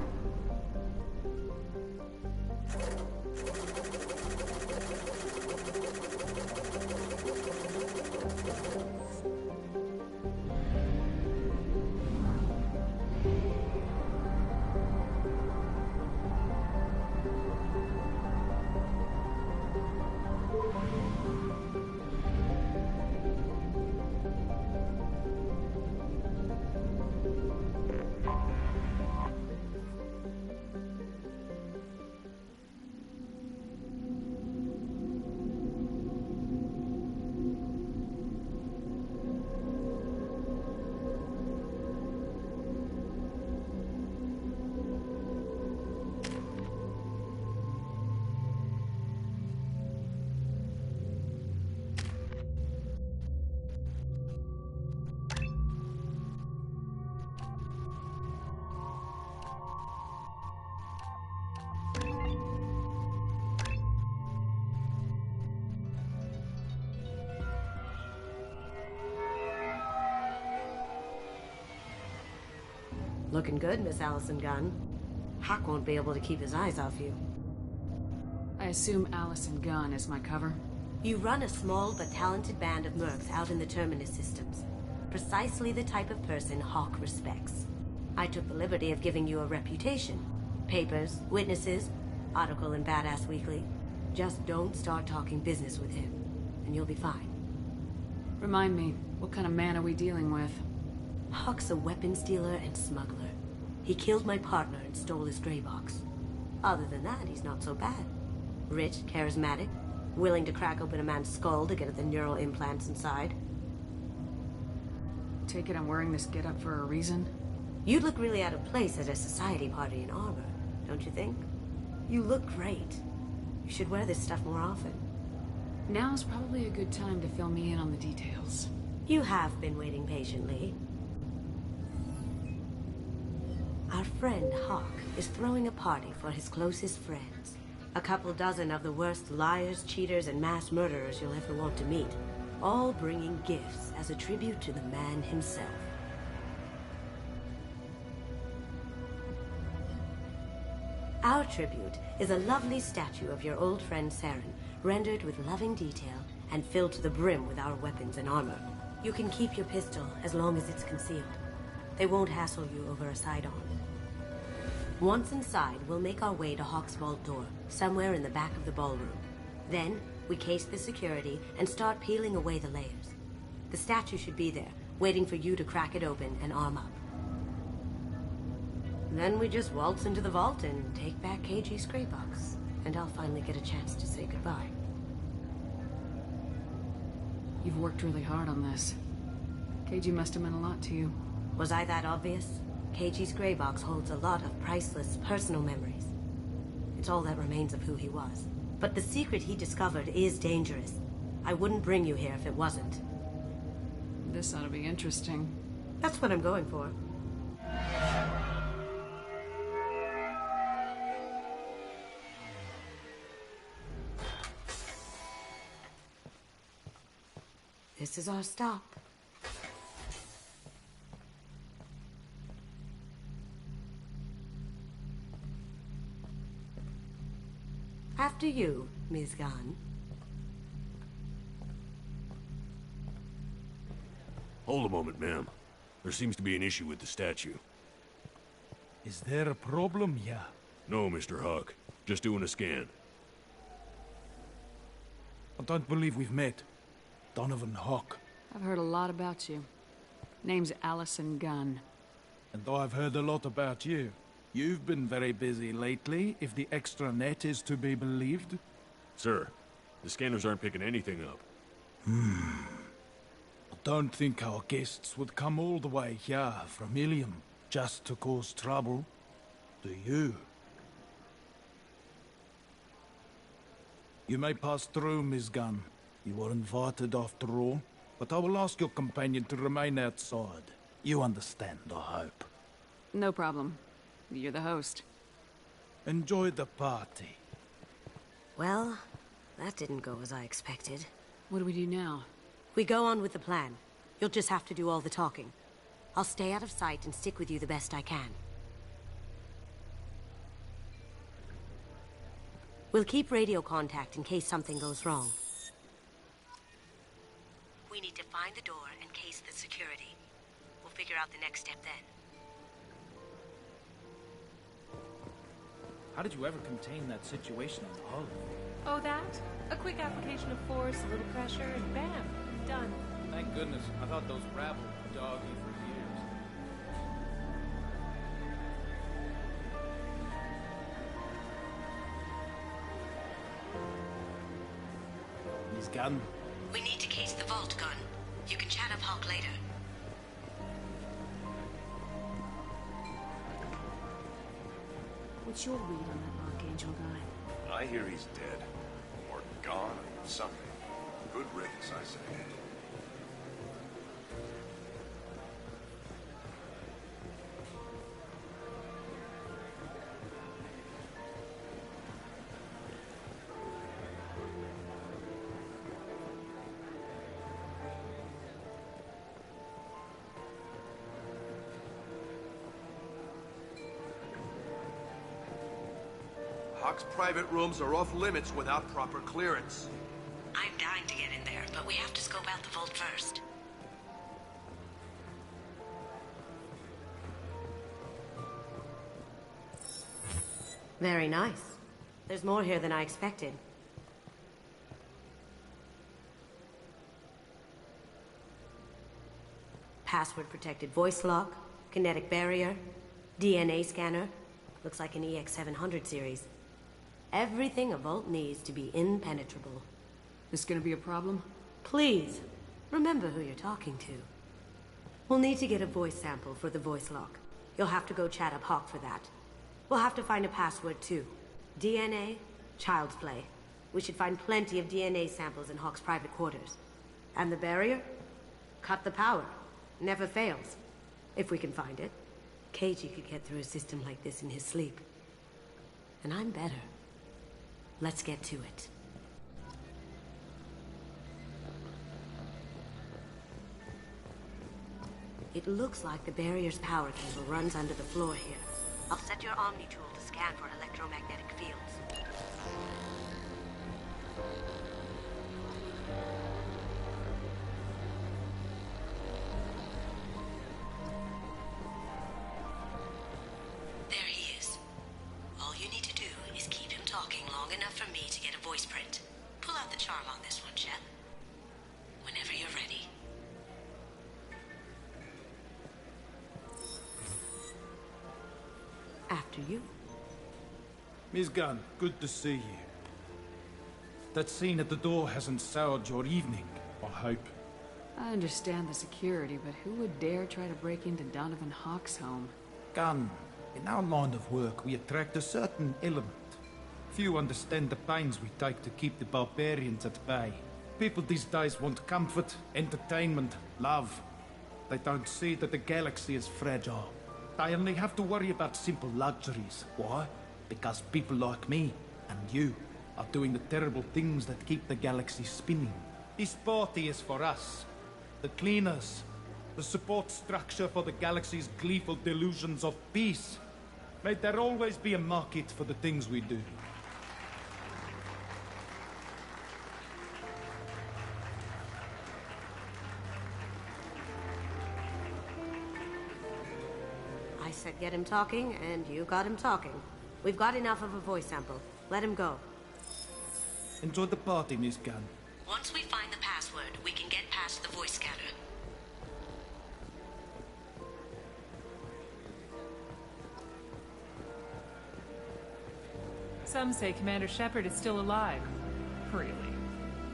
Looking good, Miss Allison Gunn. Hawk won't be able to keep his eyes off you. I assume Allison Gunn is my cover? You run a small but talented band of mercs out in the Terminus systems. Precisely the type of person Hawk respects. I took the liberty of giving you a reputation. Papers, witnesses, article in Badass Weekly. Just don't start talking business with him, and you'll be fine. Remind me, what kind of man are we dealing with? Hawk's a weapons dealer and smuggler. He killed my partner and stole his gray box. Other than that, he's not so bad. Rich, charismatic, willing to crack open a man's skull to get at the neural implants inside. Take it I'm wearing this getup for a reason? You'd look really out of place at a society party in armor, don't you think? You look great. You should wear this stuff more often. Now's probably a good time to fill me in on the details. You have been waiting patiently. Our friend Hawk is throwing a party for his closest friends. A couple dozen of the worst liars, cheaters, and mass murderers you'll ever want to meet. All bringing gifts as a tribute to the man himself. Our tribute is a lovely statue of your old friend Saren, rendered with loving detail and filled to the brim with our weapons and armor. You can keep your pistol as long as it's concealed. They won't hassle you over a side-on. Once inside, we'll make our way to Hawk's vault door, somewhere in the back of the ballroom. Then, we case the security and start peeling away the layers. The statue should be there, waiting for you to crack it open and arm up. Then we just waltz into the vault and take back KG's gray box. And I'll finally get a chance to say goodbye. You've worked really hard on this. KG must have meant a lot to you. Was I that obvious? KG's gray box holds a lot of priceless personal memories. It's all that remains of who he was. But the secret he discovered is dangerous. I wouldn't bring you here if it wasn't. This ought to be interesting. That's what I'm going for. This is our stop. After you, Ms. Gunn. Hold a moment, ma'am. There seems to be an issue with the statue. Is there a problem here? No, Mr. Hawk. Just doing a scan. I don't believe we've met. Donovan Hawk. I've heard a lot about you. Name's Allison Gunn. And I've heard a lot about you. You've been very busy lately, if the extra net is to be believed. Sir, the scanners aren't picking anything up. I don't think our guests would come all the way here from Ilium just to cause trouble. Do you? You may pass through, Ms. Gunn. You were invited after all, but I will ask your companion to remain outside. You understand, I hope. No problem. You're the host. Enjoy the party. Well, that didn't go as I expected. What do we do now? We go on with the plan. You'll just have to do all the talking. I'll stay out of sight and stick with you the best I can. We'll keep radio contact in case something goes wrong. We need to find the door and case the security. We'll figure out the next step then. How did you ever contain that situation on the hull? Oh, that? A quick application of force, a little pressure, and bam, done. Thank goodness. I thought those rabble would dog you for years. Ms. Gunn? We need to case the vault, Gunn. You can chat up Hawk later. What's your read on that Archangel guy? I hear he's dead. Or gone, or something. Good riddance, I say. Hawk's private rooms are off limits without proper clearance. I'm dying to get in there, but we have to scope out the vault first. Very nice. There's more here than I expected. Password-protected voice lock, kinetic barrier, DNA scanner. Looks like an EX-700 series. Everything a vault needs to be impenetrable. This gonna be a problem? Please, remember who you're talking to. We'll need to get a voice sample for the voice lock. You'll have to go chat up Hawk for that. We'll have to find a password too. DNA, child's play. We should find plenty of DNA samples in Hawk's private quarters. And the barrier? Cut the power. Never fails. If we can find it. KG could get through a system like this in his sleep. And I'm better. Let's get to it. It looks like the barrier's power cable runs under the floor here. I'll set your Omni tool to scan for electromagnetic fields. There he is. All you need to do is keep him talking long enough for me to get a voice print. Pull out the charm on this one, Shep. Whenever you're ready. After you. Miss Gunn, good to see you. That scene at the door hasn't soured your evening, I hope. I understand the security, but who would dare try to break into Donovan Hawk's home? Gunn, in our line of work, we attract a certain element. Few understand the pains we take to keep the barbarians at bay. People these days want comfort, entertainment, love. They don't see that the galaxy is fragile. They only have to worry about simple luxuries. Why? Because people like me and you are doing the terrible things that keep the galaxy spinning. This party is for us, the cleaners, the support structure for the galaxy's gleeful delusions of peace. May there always be a market for the things we do. I said get him talking, and you got him talking. We've got enough of a voice sample. Let him go. Enjoy the party, Miss Gunn. Once we find the password, we can get past the voice scanner. Some say Commander Shepard is still alive. Really?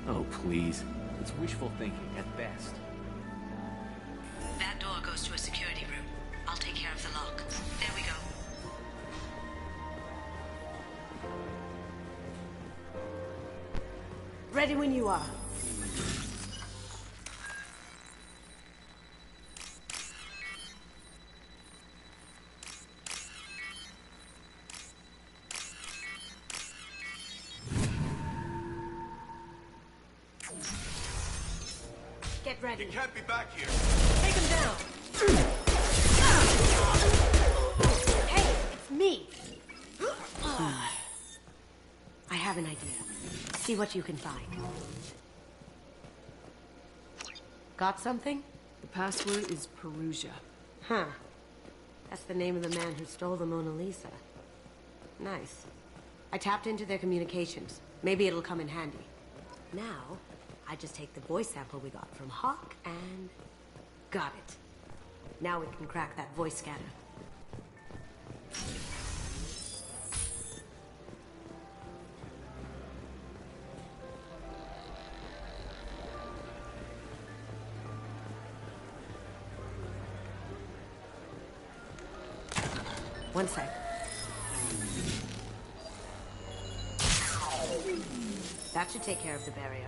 Oh, please. It's wishful thinking at best. That door goes to a security room. I'll take care of the lock. There we go. Ready when you are. Get ready. You can't be back here. Take him down. Hey, it's me. I have an idea. See what you can find. Got something? The password is Perugia. Huh. That's the name of the man who stole the Mona Lisa. Nice. I tapped into their communications. Maybe it'll come in handy. Now, I just take the voice sample we got from Hawk and... got it. Now we can crack that voice scanner. One sec. That should take care of the barrier.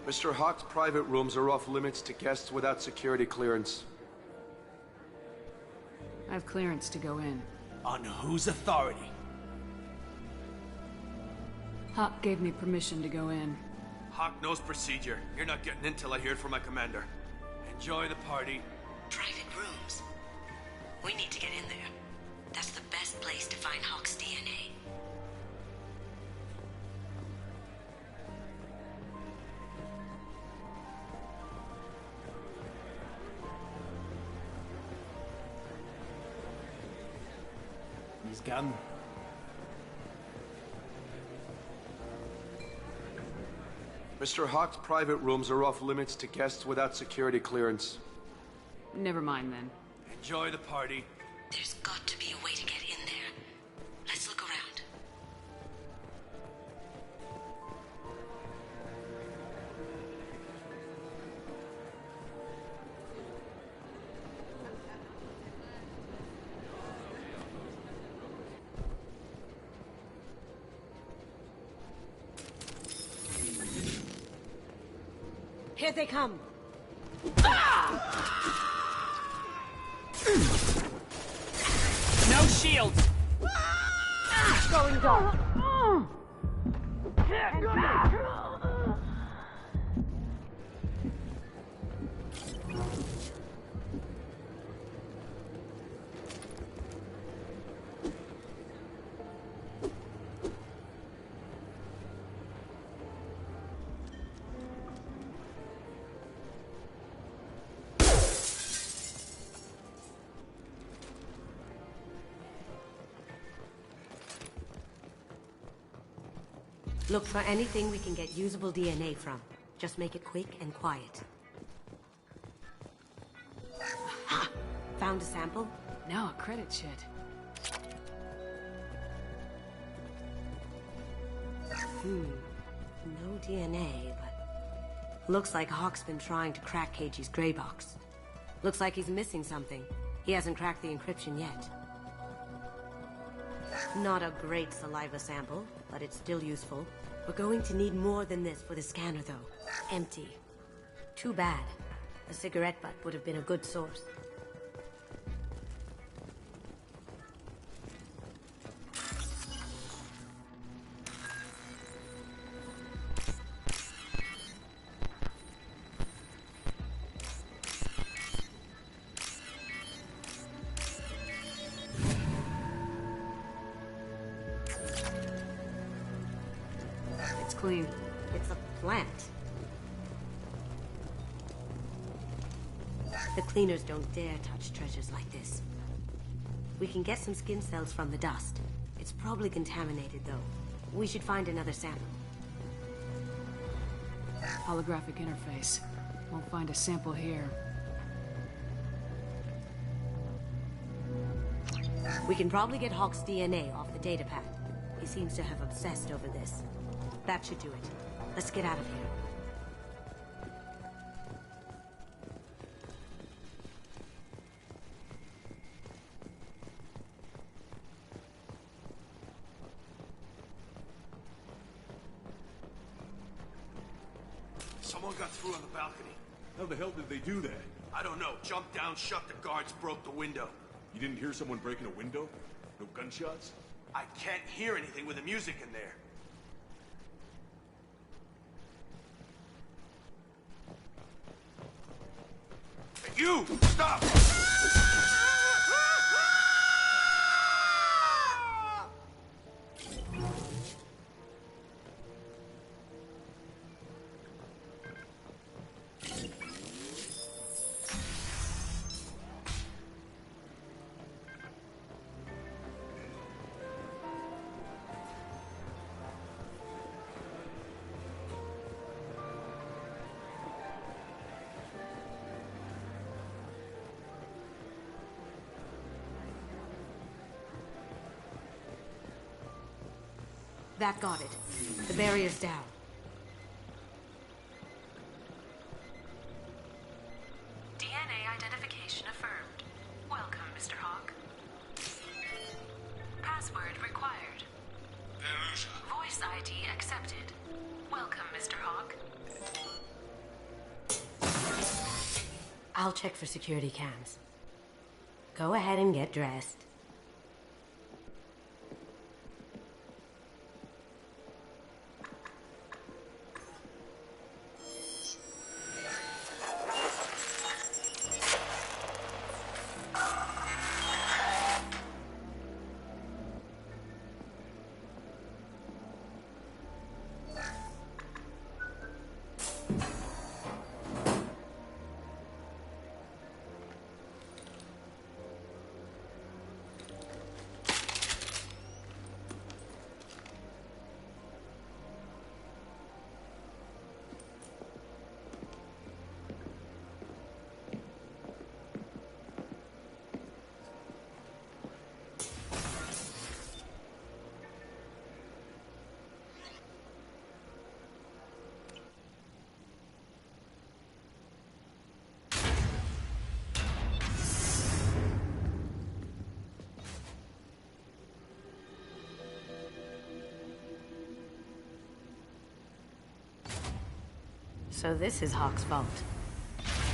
Mr. Hawk's private rooms are off limits to guests without security clearance. I have clearance to go in. On whose authority? Hawk gave me permission to go in. Hawk knows procedure. You're not getting in till I hear it from my commander. Enjoy the party. Private rooms. We need to get in there. That's the best place to find Hawk's DNA. Miss Gunn. Mr. Hawk's private rooms are off limits to guests without security clearance. Never mind then. Enjoy the party. There's got to be a way to get in there. Let's look around. Here they come. No shields! Going dark. Look for anything we can get usable DNA from. Just make it quick and quiet. Ha! Found a sample? Now a credit sheet. No DNA, but... Looks like Hawk's been trying to crack KG's gray box. Looks like he's missing something. He hasn't cracked the encryption yet. Not a great saliva sample, but it's still useful. We're going to need more than this for the scanner, though. Empty. Too bad. A cigarette butt would have been a good source. Clean. It's a plant. The cleaners don't dare touch treasures like this. We can get some skin cells from the dust. It's probably contaminated, though. We should find another sample. Holographic interface. Won't find a sample here. We can probably get Hawk's DNA off the datapad. He seems to have obsessed over this. That should do it. Let's get out of here. Someone got through on the balcony. How the hell did they do that? I don't know. Jumped down, shut the guards, broke the window. You didn't hear someone breaking a window? No gunshots? I can't hear anything with the music in there. Hey, you! Stop! That got it. The barrier's down. DNA identification affirmed. Welcome, Mr. Hawk. Password required. Voice ID accepted. Welcome, Mr. Hawk. I'll check for security cams. Go ahead and get dressed. So this is Hawk's vault.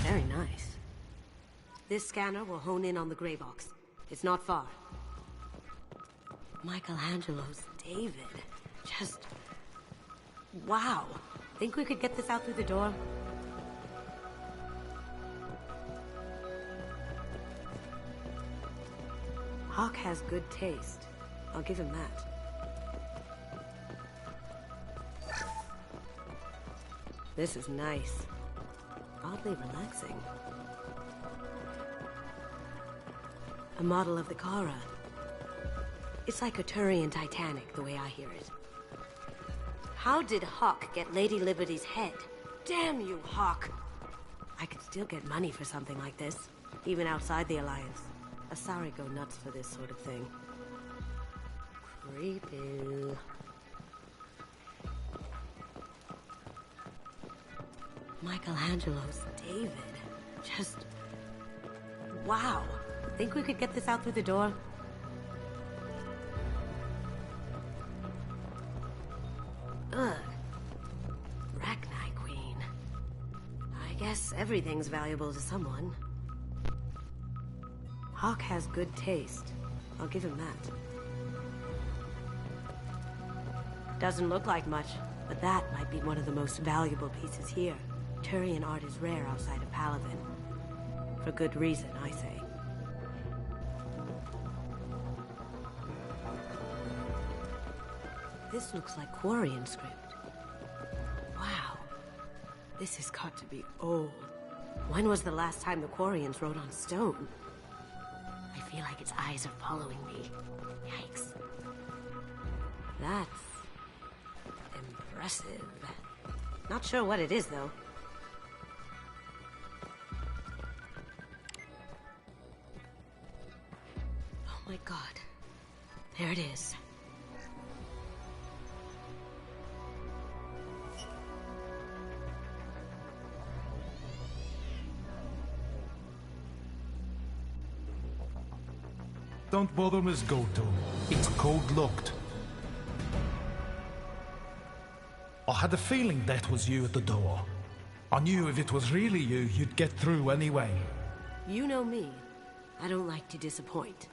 Very nice. This scanner will hone in on the gray box. It's not far. Michelangelo's David. Just... wow. Think we could get this out through the door? Hawk has good taste. I'll give him that. This is nice. Oddly relaxing. A model of the Kara. It's like a Turian Titanic, the way I hear it. How did Hawk get Lady Liberty's head? Damn you, Hawk! I could still get money for something like this, even outside the Alliance. Asari go nuts for this sort of thing. Creepy. Michelangelo's David. Just... wow. Think we could get this out through the door? Ugh. Rachni Queen. I guess everything's valuable to someone. Hawk has good taste. I'll give him that. Doesn't look like much, but that might be one of the most valuable pieces here. Turian art is rare outside of Paladin. For good reason, I say. This looks like Quarian script. Wow. This has got to be old. When was the last time the Quarians wrote on stone? I feel like its eyes are following me. Yikes. That's... impressive. Not sure what it is, though. Oh my god. There it is. Don't bother, Miss Goto. It's code-locked. I had a feeling that was you at the door. I knew if it was really you, you'd get through anyway. You know me. I don't like to disappoint.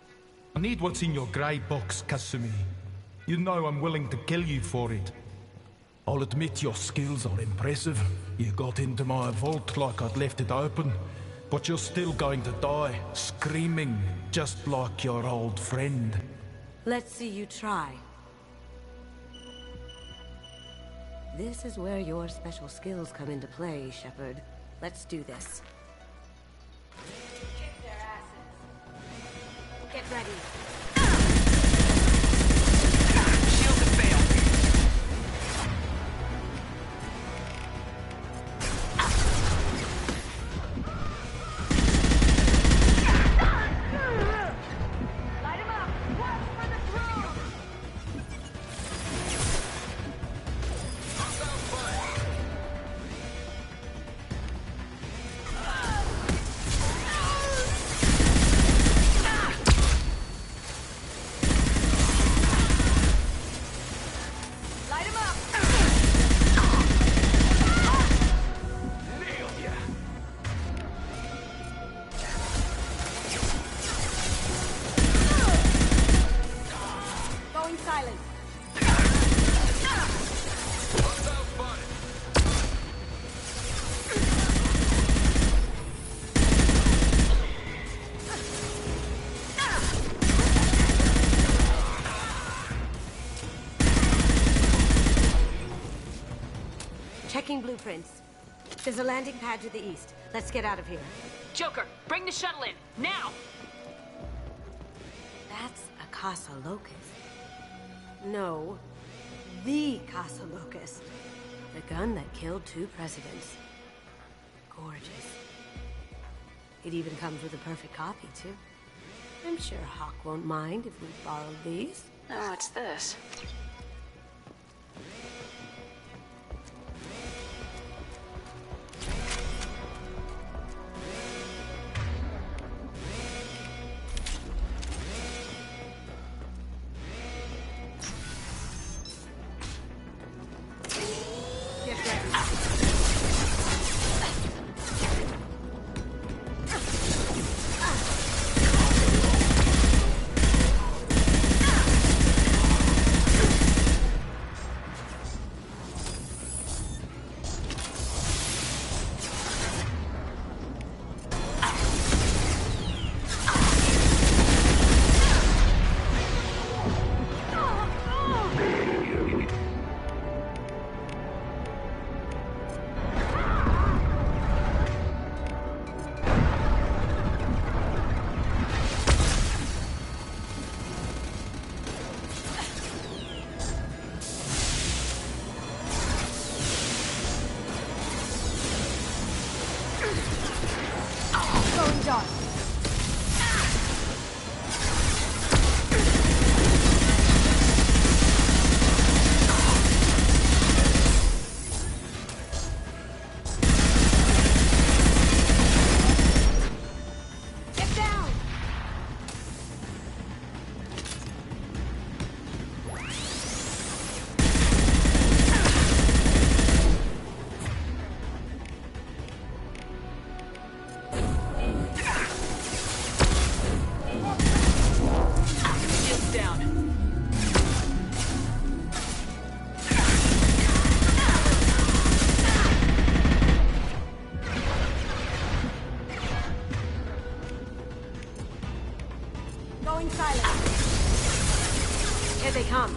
I need what's in your grey box, Kasumi. You know I'm willing to kill you for it. I'll admit your skills are impressive. You got into my vault like I'd left it open. But you're still going to die, screaming, just like your old friend. Let's see you try. This is where your special skills come into play, Shepard. Let's do this. Kick their asses. Get ready. Shield has failed. Light him up! Watch for the throne! Light him up! Nailed ya! Going silent. Checking blueprints. There's a landing pad to the east. Let's get out of here. Joker, bring the shuttle in, now! That's a Casa Locust. No, the Casa Locust. The gun that killed 2 presidents. Gorgeous. It even comes with a perfect copy, too. I'm sure Hawk won't mind if we borrow these. Oh, what's this? Get ready. Going silent. Here they come.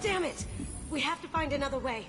Damn it! We have to find another way.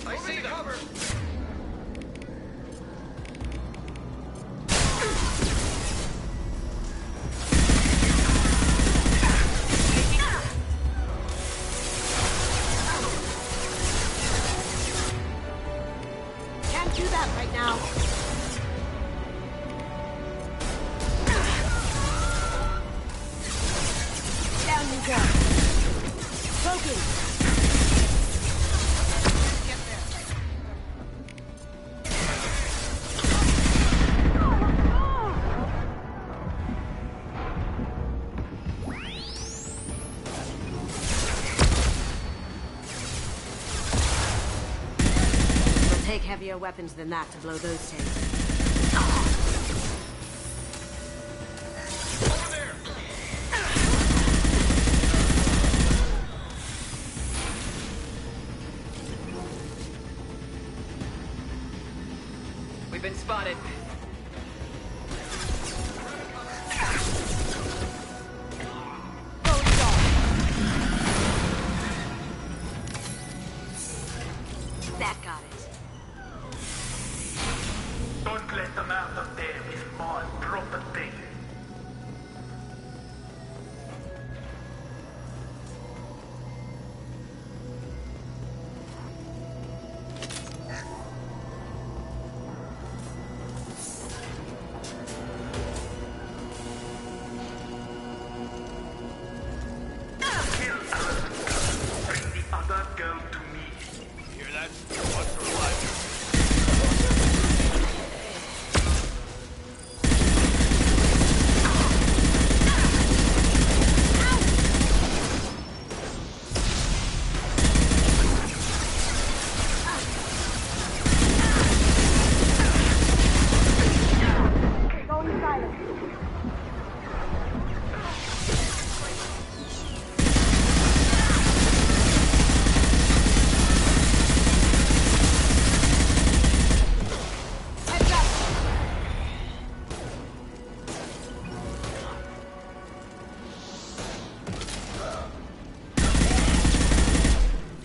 I see them. Cover. Can't do that right now. Down you go. Broken. Take heavier weapons than that to blow those tanks. We've been spotted. That got it. Don't let them out of there with my property. Kill Alan. Bring the other girl to me. Hear that? What's her life? Going silent. Heads up.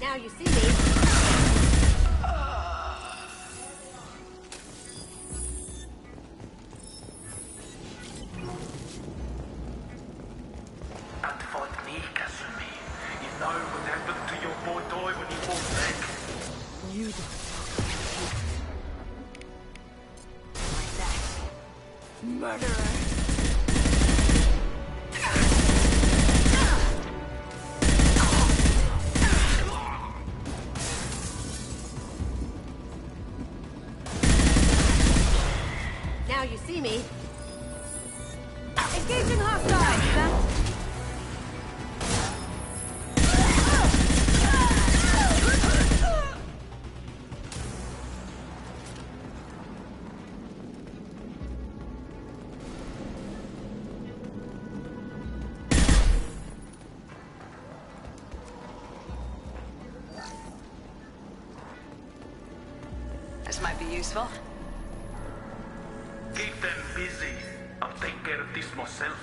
Now you see me. Don't fight me, Kasumi. You know what happened to your boy Toy when he fought back. You don't. Like that. Murderer. Now you see me. Engaging hostile. This might be useful. Keep them busy. I'll take care of this myself.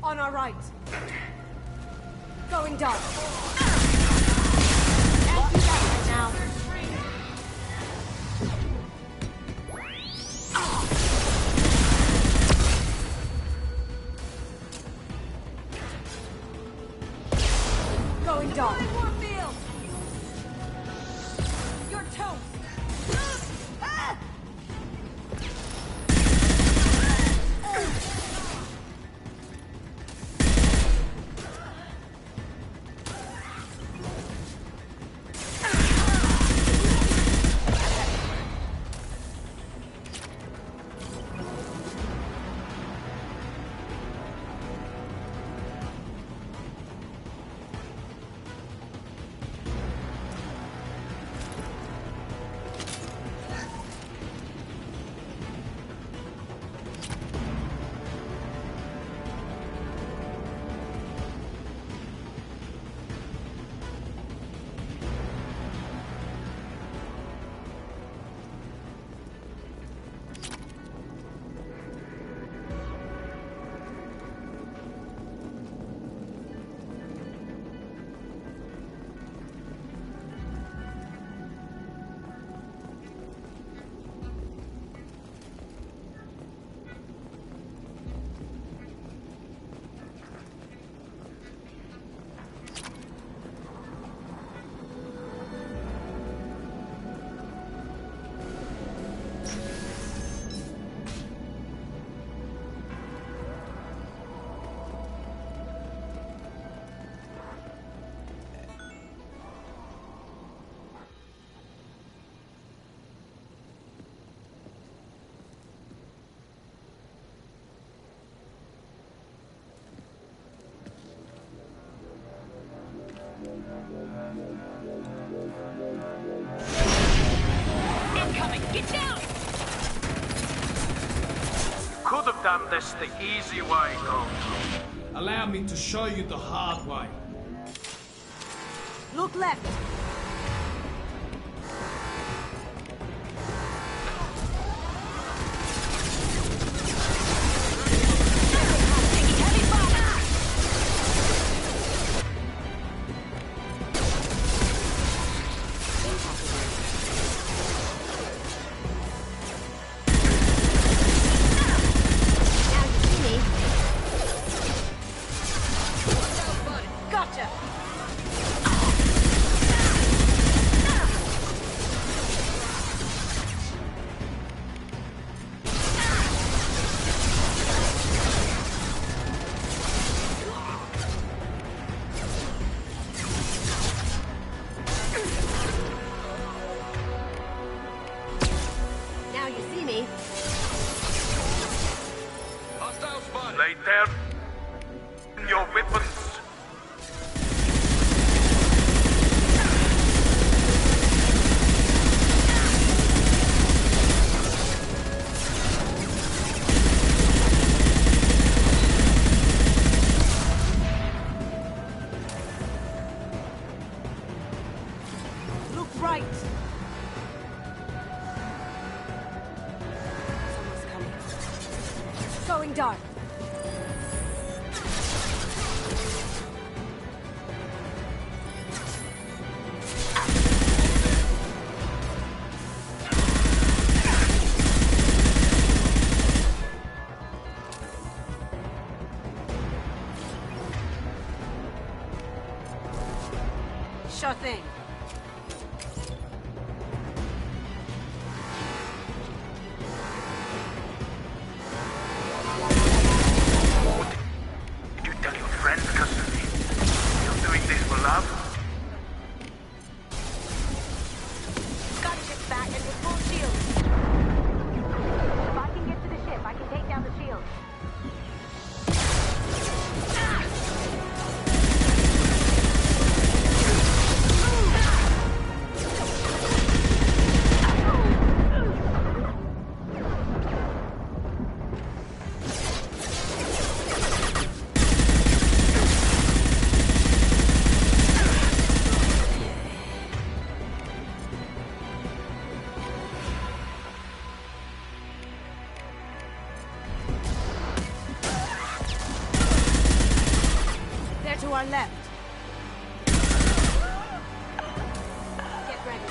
On our right. Going dark. Can't do that right now. done this the easy way, Gold. Allow me to show you the hard way. Look left. Gotcha! Now you see me. Hostile spot. Lay down your weapons. Look right. Someone's coming. Going dark. Sure thing. Did you tell your friends, Custody? You're doing this for love? Gunship's back and with full shield. If I can get to the ship, I can take down the shield. They're to our left. Get ready.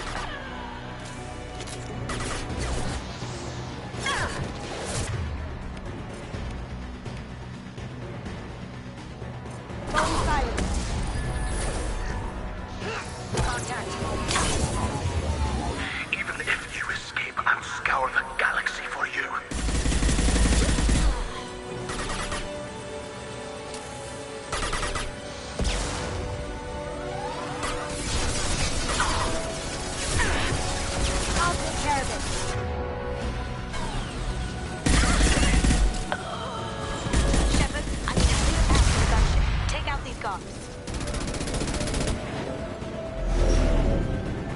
Going silent. Contact. Even if you escape, I'll scour the galaxy for you. I'll take care of it. Shepard, I can see a path to the gunship. Take out these guards.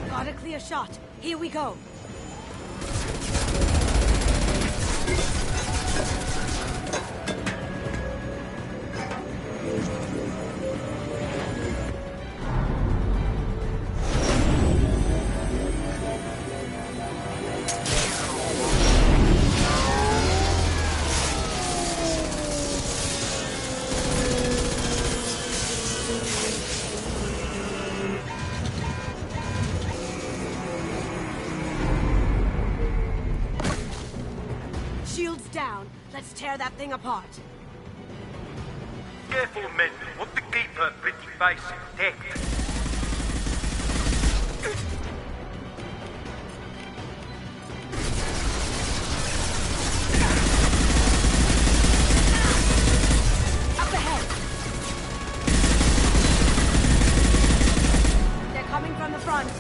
Got a clear shot. Here we go. Shields down. Let's tear that thing apart. Careful, men. Want to keep her pretty face intact. Up ahead. They're coming from the front.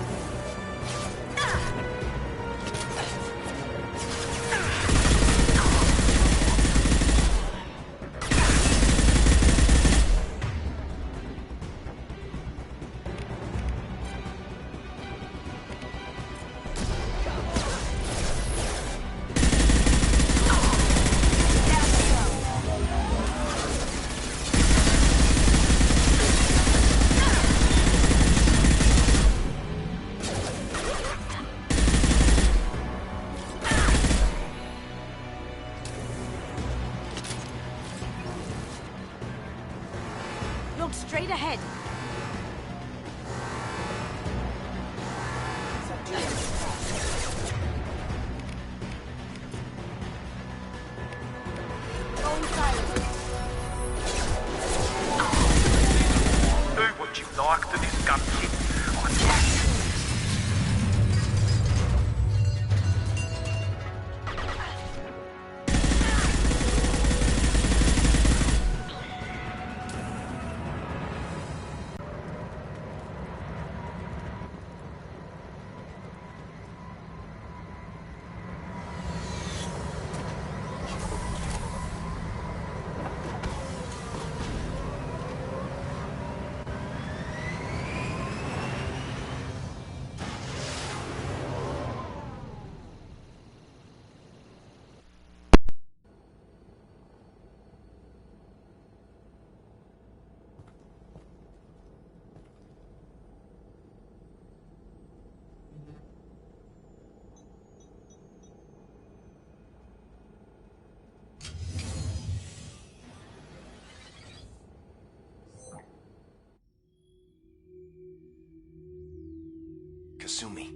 Kasumi,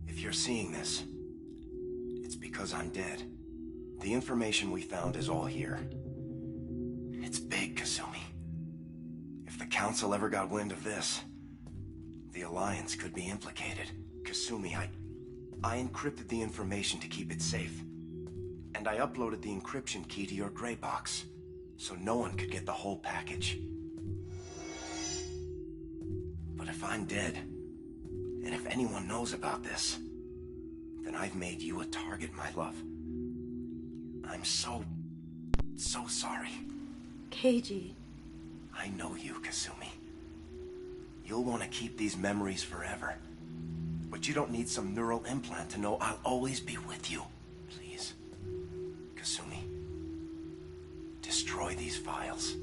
if you're seeing this, it's because I'm dead. The information we found is all here. It's big, Kasumi. If the Council ever got wind of this, the Alliance could be implicated. Kasumi, I encrypted the information to keep it safe. And I uploaded the encryption key to your gray box, so no one could get the whole package. But if I'm dead, and if anyone knows about this, then I've made you a target, my love. I'm so sorry. Keiji. I know you, Kasumi. You'll want to keep these memories forever. But you don't need some neural implant to know I'll always be with you. Please, Kasumi, destroy these files.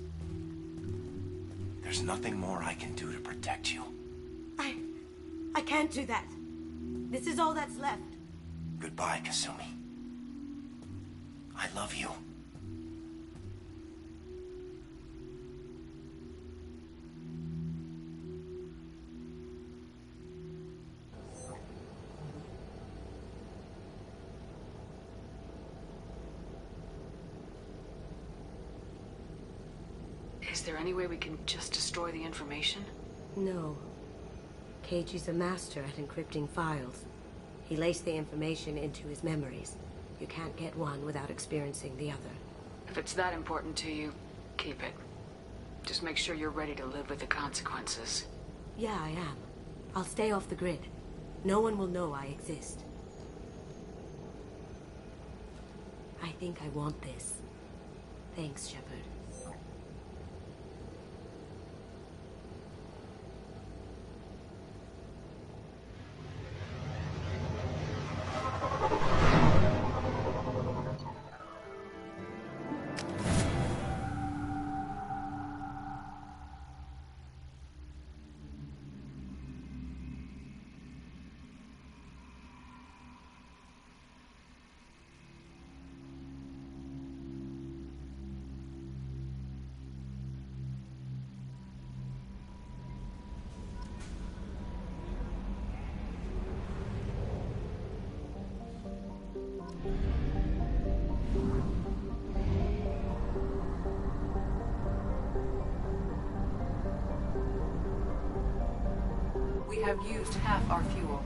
There's nothing more I can do to protect you. I can't do that. This is all that's left. Goodbye, Kasumi. I love you. Is there any way we can just destroy the information? No. Keiji's a master at encrypting files. He laced the information into his memories. You can't get one without experiencing the other. If it's that important to you, keep it. Just make sure you're ready to live with the consequences. Yeah, I am. I'll stay off the grid. No one will know I exist. I think I want this. Thanks, Shepard. We have used half our fuel.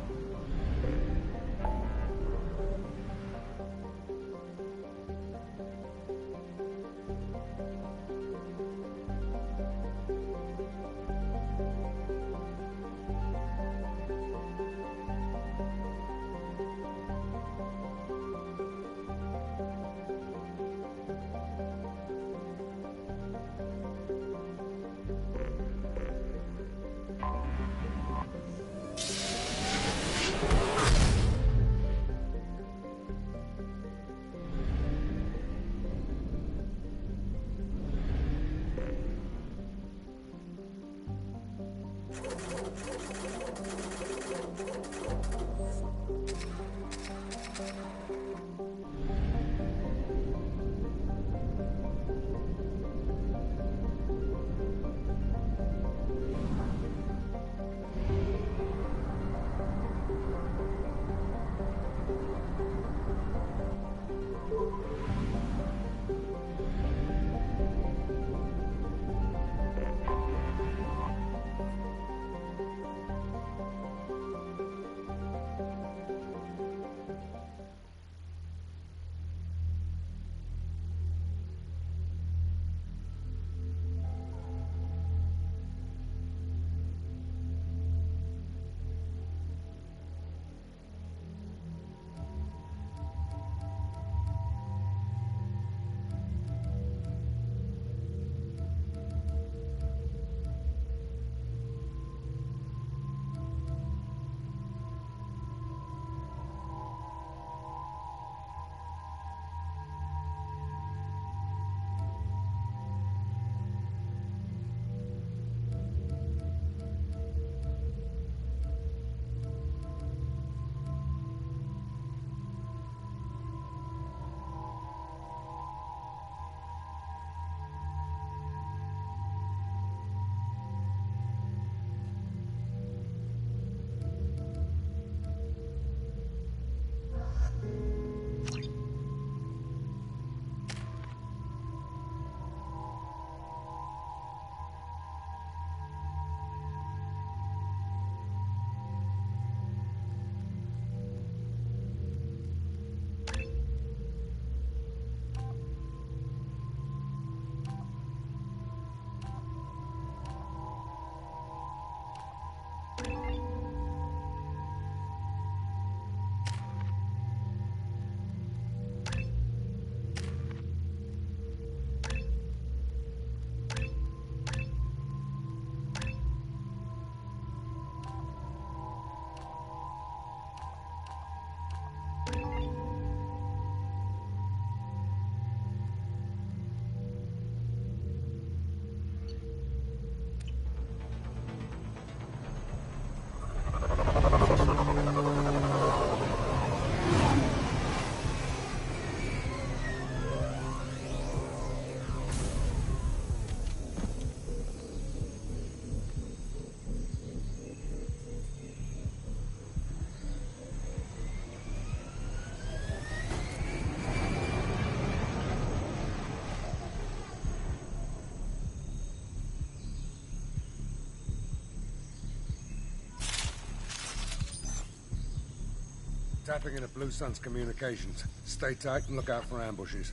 tapping into Blue Sun's communications. Stay tight and look out for ambushes.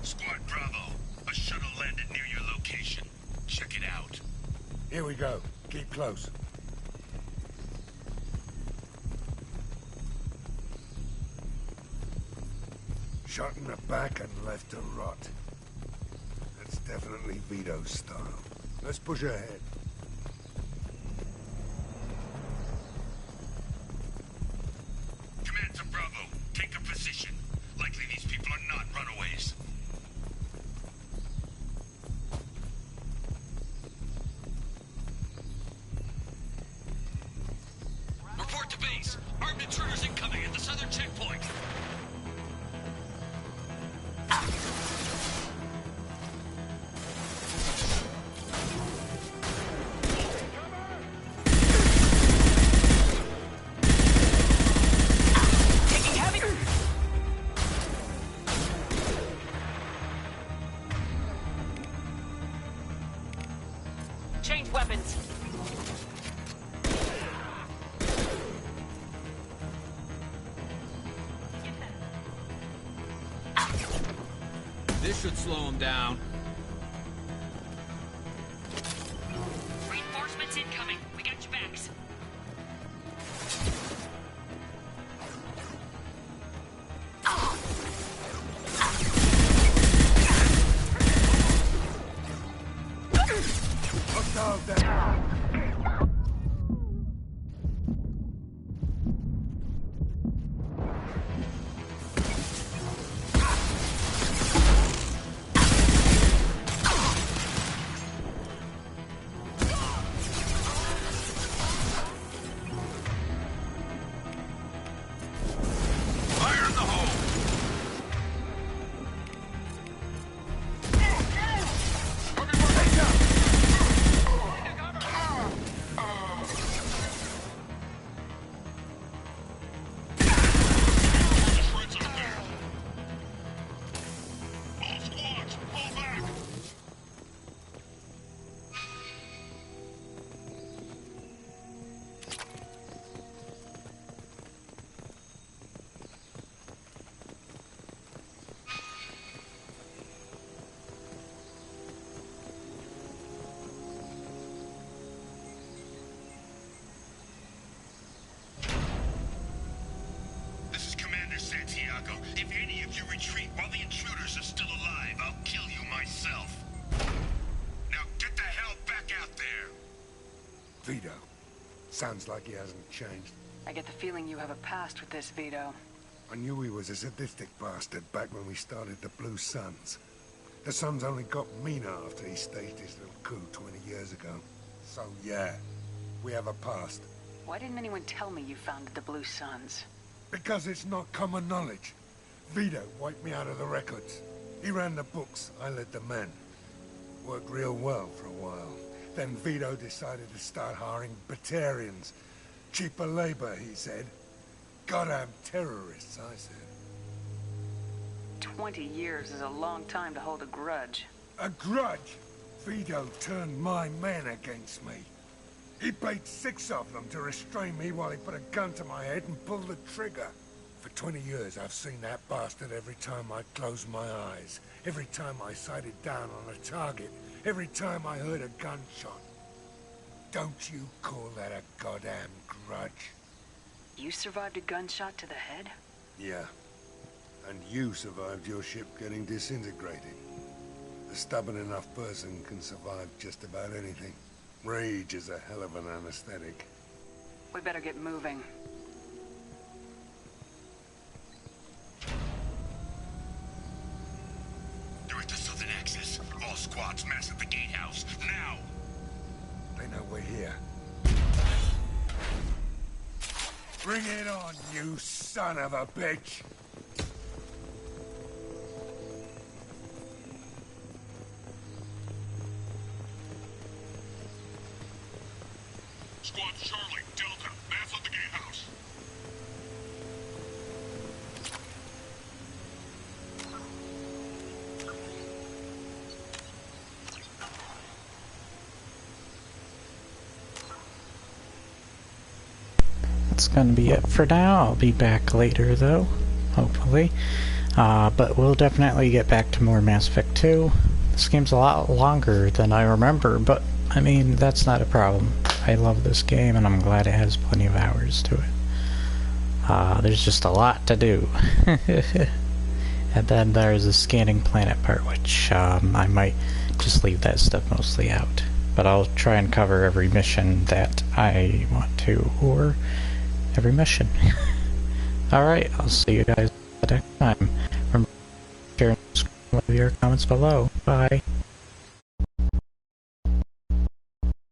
Squad Bravo, a shuttle landed near your location. Check it out. Here we go. Keep close. Shot in the back and left to rot. That's definitely Vito's style. Let's push ahead. Command to Bravo, take a position. Likely these people are not runaways. Report to base. Armed intruders incoming at the southern checkpoint. Change weapons. This should slow him down. Reinforcements incoming. We got your backs. Hostile down. Fire in the hole! All squads, pull back! This is Commander Santiago. If any of you retreat while the intruders are still alive, I'll kill you myself. Now get the hell back out there! Vito. Sounds like he hasn't changed. I get the feeling you have a past with this, Vito. I knew he was a sadistic bastard back when we started the Blue Suns. The Suns only got meaner after he staged his little coup 20 years ago. So yeah, we have a past. Why didn't anyone tell me you founded the Blue Suns? Because it's not common knowledge. Vito wiped me out of the records. He ran the books, I led the men. Worked real well for a while. Then Vito decided to start hiring Batarians. Cheaper labor, he said. Goddamn terrorists, I said. 20 years is a long time to hold a grudge. A grudge? Vito turned my men against me. He paid 6 of them to restrain me while he put a gun to my head and pulled the trigger. For 20 years, I've seen that bastard every time I closed my eyes. Every time I sighted down on a target. Every time I heard a gunshot. Don't you call that a goddamn grudge? You survived a gunshot to the head? Yeah. And you survived your ship getting disintegrated. A stubborn enough person can survive just about anything. Rage is a hell of an anesthetic. We better get moving. They're at the southern axis. All squads mass at the gatehouse. Now! They know we're here. Bring it on, you son of a bitch! Squad Charlie, Delta, mass at the gatehouse. that's going to be it for now. I'll be back later, though, hopefully. But we'll definitely get back to more Mass Effect 2. This game's a lot longer than I remember, but, I mean, that's not a problem. I love this game, and I'm glad it has plenty of hours to it. There's just a lot to do. And then there's the scanning planet part, which I might just leave that stuff mostly out. But I'll try and cover every mission that I want to, or every mission. Alright, I'll see you guys next time. Remember, share and subscribe, leave your comments below. Bye.